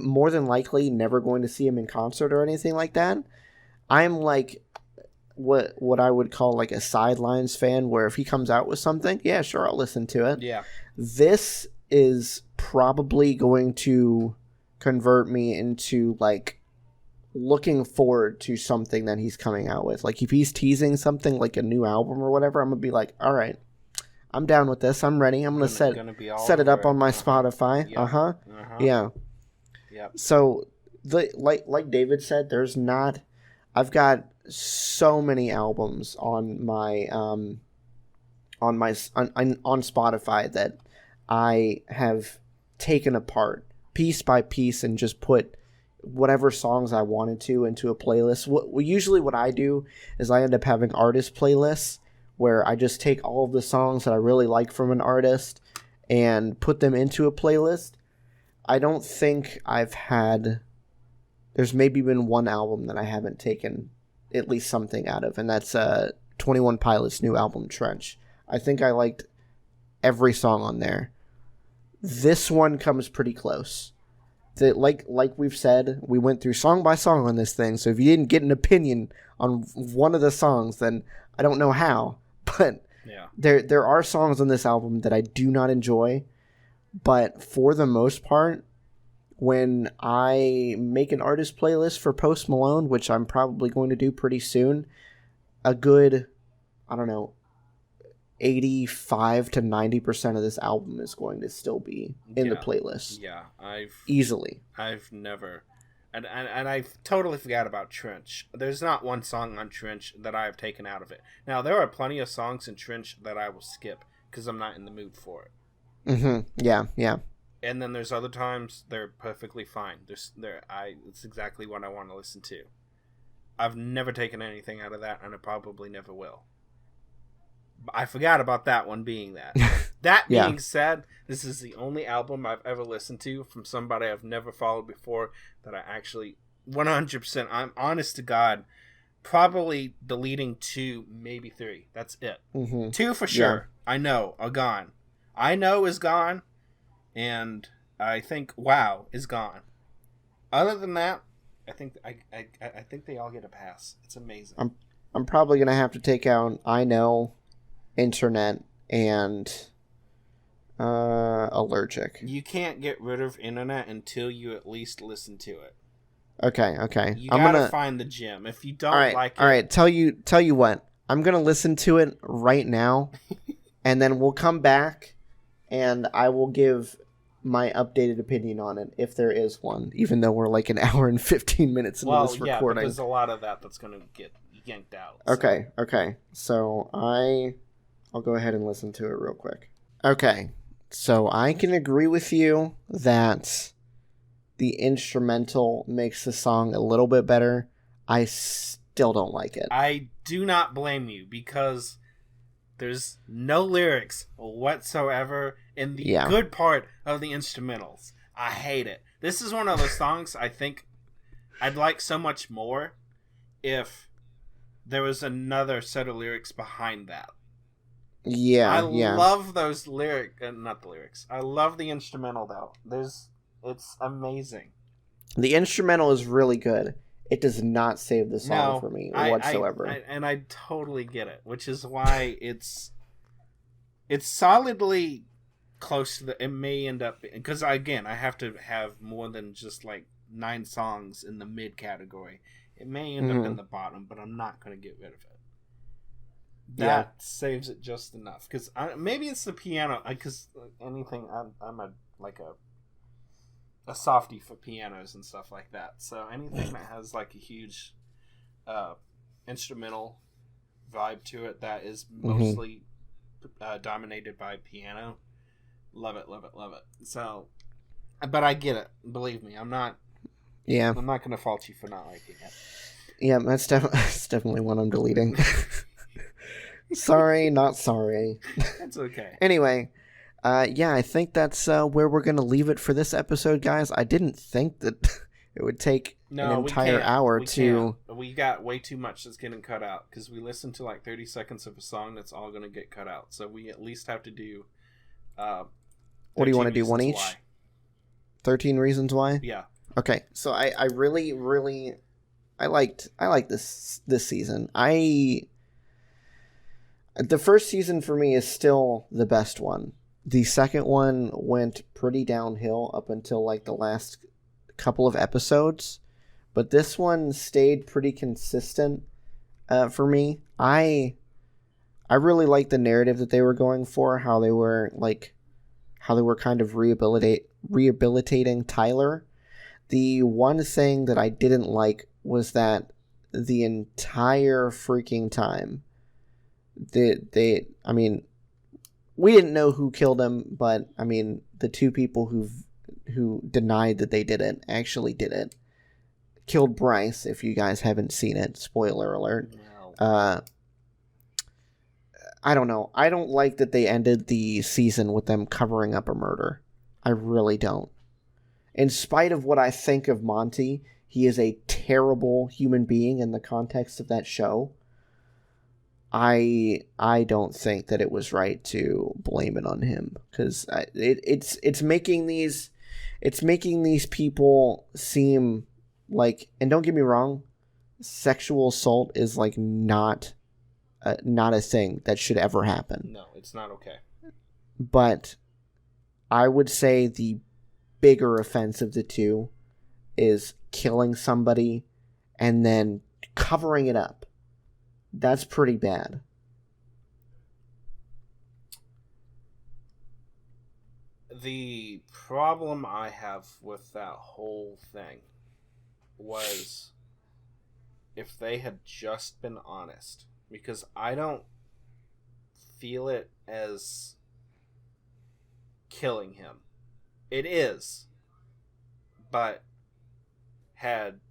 more than likely never going to see him in concert or anything like that. I'm like what I would call like a sidelines fan where if he comes out with something, yeah, sure, I'll listen to it. Yeah. This is probably going to convert me into like looking forward to something that he's coming out with. Like if he's teasing something like a new album or whatever, I'm going to be like, all right, I'm down with this. I'm ready. I'm going to set it up on my Spotify. Yep. Yeah. Yep. So like David said, I've got so many albums on my on Spotify that I have taken apart piece by piece and just put whatever songs I wanted to into a playlist. Usually what I do is I end up having artist playlists where I just take all of the songs that I really like from an artist and put them into a playlist. I don't think there's maybe been one album that I haven't taken at least something out of, and that's 21 Pilots' new album, Trench. I think I liked every song on there. This one comes pretty close. Like we've said, we went through song by song on this thing, so if you didn't get an opinion on one of the songs, then I don't know how. But yeah, there are songs on this album that I do not enjoy, but for the most part, when I make an artist playlist for Post Malone, which I'm probably going to do pretty soon, a good, I don't know, 85 to 90% of this album is going to still be in the playlist. Yeah, I've never, and I totally forgot about Trench. There's not one song on Trench that I have taken out of it. Now, there are plenty of songs in Trench that I will skip because I'm not in the mood for it. Yeah. And then there's other times they're perfectly fine. It's exactly what I want to listen to. I've never taken anything out of that, and I probably never will. But I forgot about that one being that. That being said, this is the only album I've ever listened to from somebody I've never followed before that I actually 100%, I'm honest to God, probably deleting 2, maybe 3. That's it. 2 for sure. Yeah. I know are gone. I know is gone. And I think Wow is gone. Other than that, I think I think they all get a pass. It's amazing. I'm probably gonna have to take out I Know, Internet, and Allergic. You can't get rid of Internet until you at least listen to it. Okay. You gotta find the gem. If you don't like it, all right. Tell you what. I'm gonna listen to it right now, and then we'll come back, and I will give my updated opinion on it if there is one, even though we're like an hour and 15 minutes into this recording. Well, yeah, there's a lot of that's going to get yanked out. So. Okay. So I'll go ahead and listen to it real quick. Okay. So I can agree with you that the instrumental makes the song a little bit better. I still don't like it. I do not blame you because there's no lyrics whatsoever in the good part of the instrumentals. I hate it. This is one of those songs I think I'd like so much more if there was another set of lyrics behind that. I love those not the lyrics. I love the instrumental though. It's amazing. The instrumental is really good. It does not save the song for me whatsoever. And I totally get it, which is why it's solidly close to it may end up, because again, I have to have more than just like 9 songs in the mid category. It may end up in the bottom, but I'm not going to get rid of it. That saves it just enough, because maybe it's the piano, because anything, I'm a softie for pianos and stuff like that. So anything that has like a huge instrumental vibe to it that is mostly dominated by piano, love it. So, but I get it. Believe me, I'm not going to fault you for not liking it. Yeah, that's definitely one I'm deleting. Sorry, not sorry. That's okay. Anyway. I think that's where we're going to leave it for this episode, guys. I didn't think that it would take an entire hour to... We got way too much that's getting cut out, because we listened to like 30 seconds of a song that's all going to get cut out. So we at least have to do... what do you want to do, one each? Why. 13 Reasons Why? Yeah. Okay, so I really, really... I like this season. The first season for me is still the best one. The second one went pretty downhill up until like the last couple of episodes, but this one stayed pretty consistent for me. I really liked the narrative that they were going for, how they were kind of rehabilitating Tyler. The one thing that I didn't like was that the entire freaking time we didn't know who killed him, but I mean, the 2 people who denied that they did it actually did it. Killed Bryce. If you guys haven't seen it, spoiler alert. No. I don't know. I don't like that they ended the season with them covering up a murder. I really don't. In spite of what I think of Monty, he is a terrible human being in the context of that show. I don't think that it was right to blame it on him, because it's making these people seem like, and don't get me wrong, sexual assault is like not a thing that should ever happen. No, it's not okay. But I would say the bigger offense of the two is killing somebody and then covering it up. That's pretty bad. The problem I have with that whole thing was if they had just been honest, because I don't feel it as killing him. It is, but had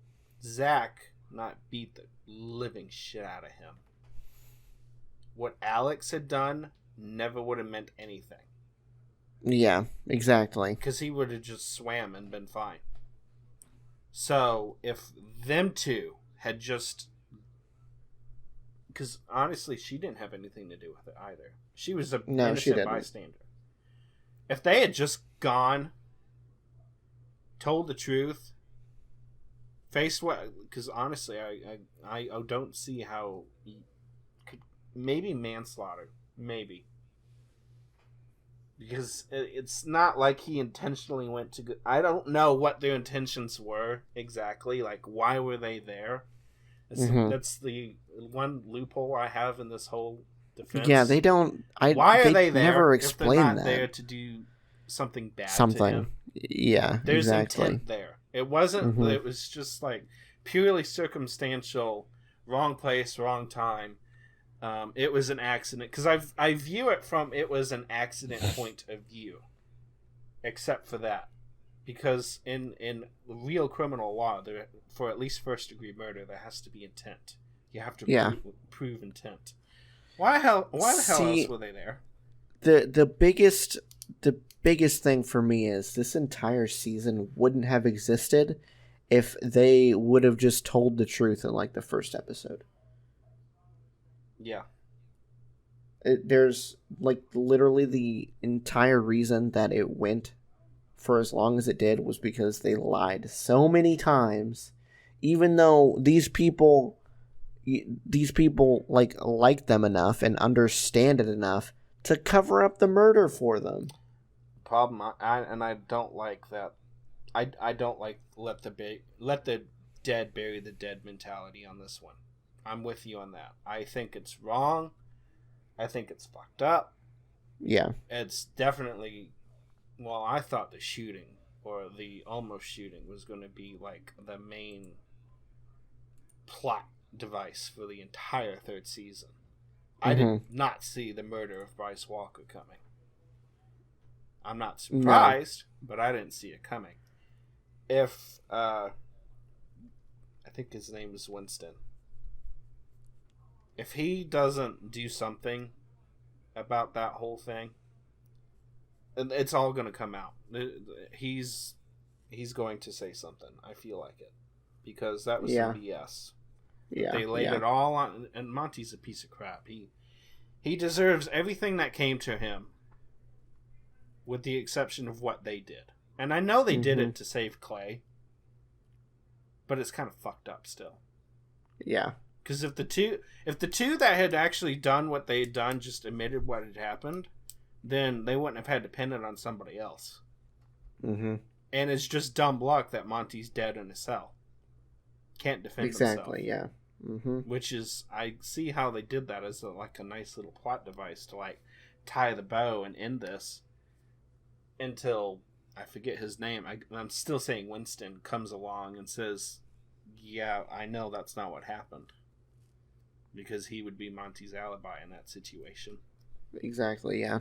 Zach not beat the living shit out of him, what Alex had done never would have meant anything. Yeah, exactly. Because he would have just swam and been fine. So if them two had just... Because honestly, she didn't have anything to do with it either. She was an innocent bystander. If they had just gone, told the truth, faced what... Because honestly, I don't see how... Maybe manslaughter. Maybe. Because it's not like he intentionally went to... I don't know what their intentions were exactly. Like, why were they there? That's the one loophole I have in this whole defense. Yeah, they don't... Why are they there never explain if they're not that. there to do something bad to him? Yeah, There's exactly. intent there. It wasn't... It was just, like, purely circumstantial. Wrong place, wrong time. It was an accident, because I view it from it was an accident point of view, except for that, because in real criminal law, there, for at least first degree murder, there has to be intent. You have to prove intent. Why the hell else were they there? The biggest thing for me is this entire season wouldn't have existed if they would have just told the truth in like the first episode. Yeah. There's like literally the entire reason that it went for as long as it did was because they lied so many times, even though these people like them enough and understand it enough to cover up the murder for them. Problem, I don't like that. I don't like let the dead bury the dead mentality on this one. I'm with you on that. I think it's wrong. I think it's fucked up. Yeah. It's definitely... Well, I thought the shooting, or the almost shooting, was going to be like the main plot device for the entire third season. I did not see the murder of Bryce Walker coming. I'm not surprised, but I didn't see it coming. If, I think his name is Winston. If he doesn't do something about that whole thing, it's all going to come out. He's going to say something. I feel like it. Because that was some BS. Yeah. They laid it all on... And Monty's a piece of crap. He deserves everything that came to him, with the exception of what they did. And I know they did it to save Clay, but it's kind of fucked up still. Yeah. Because if the two that had actually done what they had done just admitted what had happened, then they wouldn't have had to pin it on somebody else. And it's just dumb luck that Monty's dead in a cell. Can't defend himself. Exactly, yeah. Which is, I see how they did that as a nice little plot device to like tie the bow and end this until, I forget his name, I'm still saying Winston, comes along and says, yeah, I know that's not what happened. Because he would be Monty's alibi in that situation. Exactly, yeah.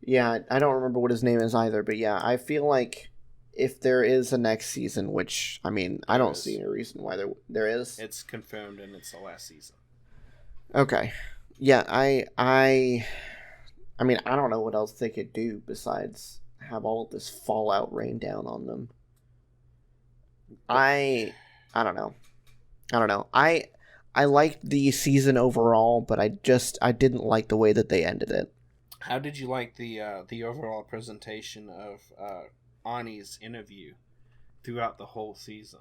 Yeah, I don't remember what his name is either, but yeah, I feel like if there is a next season, which, I mean, I don't see any reason why there is. It's confirmed and it's the last season. Okay. Yeah, I mean, I don't know what else they could do besides have all of this fallout rain down on them. I don't know. I liked the season overall, but I didn't like the way that they ended it. How did you like the overall presentation of Ani's interview throughout the whole season?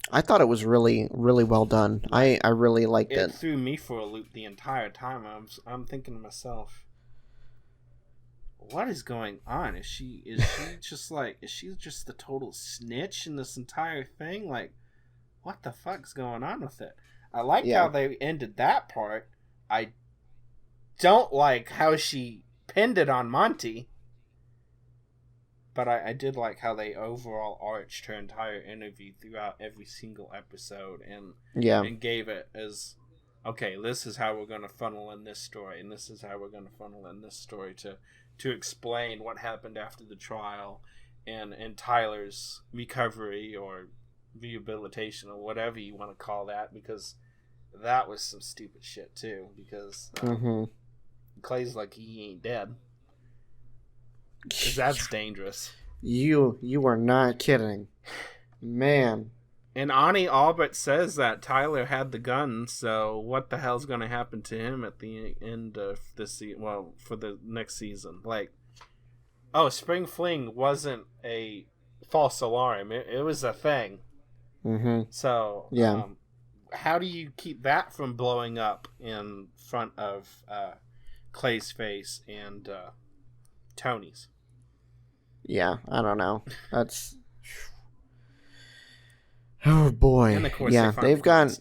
I thought it was really, really well done. I really liked it. It threw me for a loop the entire time. I'm thinking to myself, what is going on? Is she just the total snitch in this entire thing? Like, what the fuck's going on with it? I like how they ended that part. I don't like how she pinned it on Monty. But I did like how they overall arched her entire interview throughout every single episode and gave it as, okay, this is how we're going to funnel in this story, and this is how we're going to funnel in this story to explain what happened after the trial and Tyler's recovery or rehabilitation or whatever you want to call that, because that was some stupid shit too, because Clay's like, he ain't dead. Because that's dangerous. You are not kidding. Man. And Ani Albert says that Tyler had the gun, so what the hell's going to happen to him at the end of this season? Well, for the next season. Like, Spring Fling wasn't a false alarm. It was a thing. So, how do you keep that from blowing up in front of Clay's face and Tony's? Yeah, I don't know. That's... Oh boy. And of course they've got...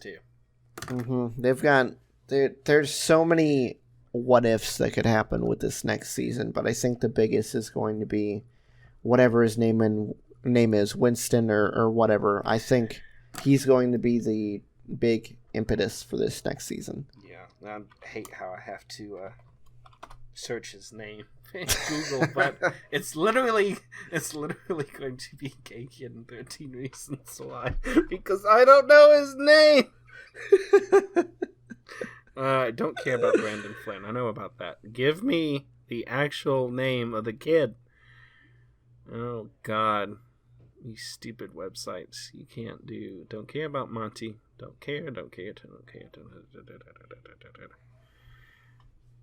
They've got... There's so many what ifs that could happen with this next season, but I think the biggest is going to be whatever his name is, Winston or whatever. I think he's going to be the big impetus for this next season. Yeah, I hate how I have to search his name in Google, but it's literally going to be Keiki in 13 Reasons Why, because I don't know his name. I don't care about Brandon Flynn. I know about that. Give me the actual name of the kid. Oh God, these stupid websites you can't do. Don't care about Monty. Don't care.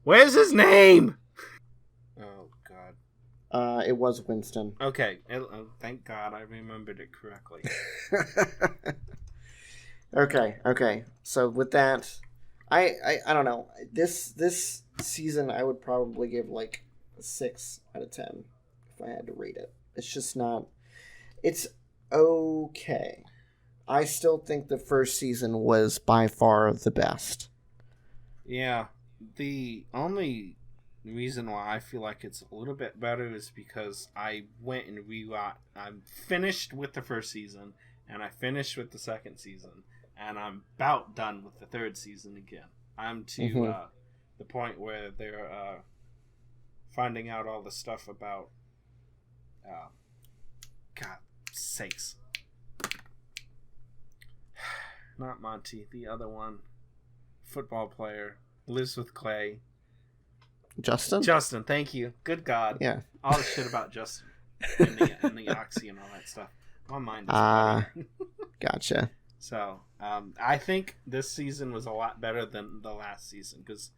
Where's his name? Oh God. It was Winston. Okay. Thank God I remembered it correctly. Okay. So with that, I don't know. This season I would probably give like a 6 out of 10 if I had to rate it. It's just not. It's okay. I still think the first season was by far the best. Yeah. The only reason why I feel like it's a little bit better is because I went and I'm finished with the first season, and I finished with the second season, and I'm about done with the third season again. I'm to the point where they're finding out all the stuff about God sakes. Not Monty, the other one. Football player. Lives with Clay. Justin, thank you. Good God. Yeah. All the shit about Justin and the Oxy and all that stuff. My mind is gotcha. So, I think this season was a lot better than the last season, because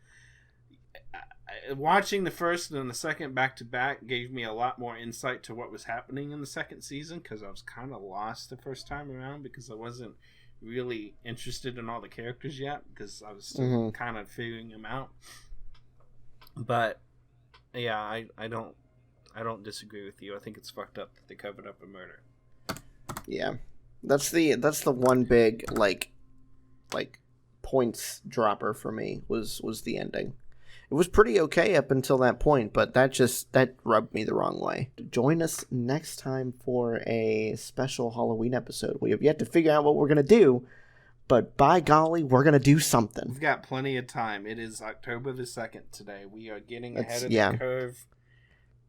watching the first and the second back-to-back gave me a lot more insight to what was happening in the second season, because I was kind of lost the first time around, because I wasn't really interested in all the characters yet, because I was still kind of figuring them out. But yeah, I don't disagree with you. I think it's fucked up that they covered up a murder. Yeah, that's the one big like points dropper for me was the ending. It was pretty okay up until that point, but that rubbed me the wrong way. Join us next time for a special Halloween episode. We have yet to figure out what we're going to do, but by golly, we're going to do something. We've got plenty of time. It is October the 2nd today. We are getting ahead of the curve,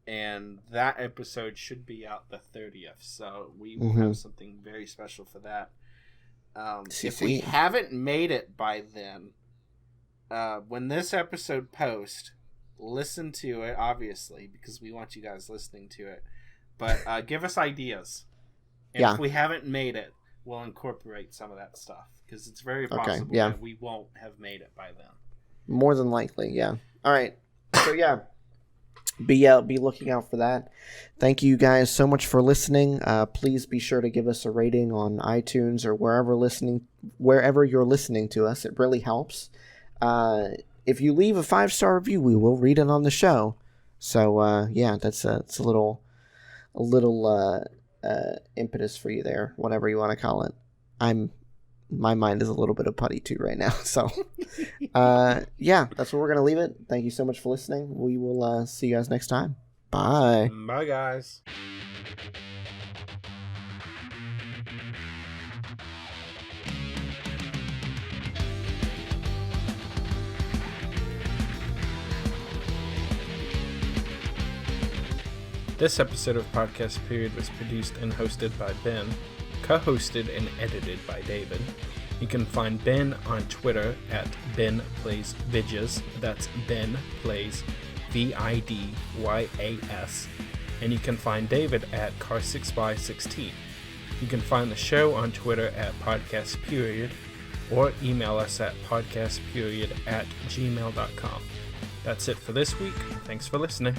and that episode should be out the 30th, so we will have something very special for that. If we haven't made it by then, when this episode posts, listen to it, obviously, because we want you guys listening to it. But give us ideas. And if we haven't made it, we'll incorporate some of that stuff because it's very possible that we won't have made it by then. More than likely, yeah. All right, so yeah, be looking out for that. Thank you guys so much for listening. Please be sure to give us a rating on iTunes or wherever you're listening to us. It really helps. If you leave a 5-star review, we will read it on the show. So yeah, it's a little impetus for you there, whatever you want to call it. My mind is a little bit of putty too right now. So yeah, that's where we're gonna leave it. Thank you so much for listening. We will see you guys next time. Bye. Bye, guys. This episode of Podcast Period was produced and hosted by Ben, co-hosted and edited by David. You can find Ben on Twitter at BenPlaysVidjas. That's Ben Plays VIDYAS. And you can find David at Car6by16. You can find the show on Twitter at Podcast Period or email us at podcastperiod@gmail.com. That's it for this week. Thanks for listening.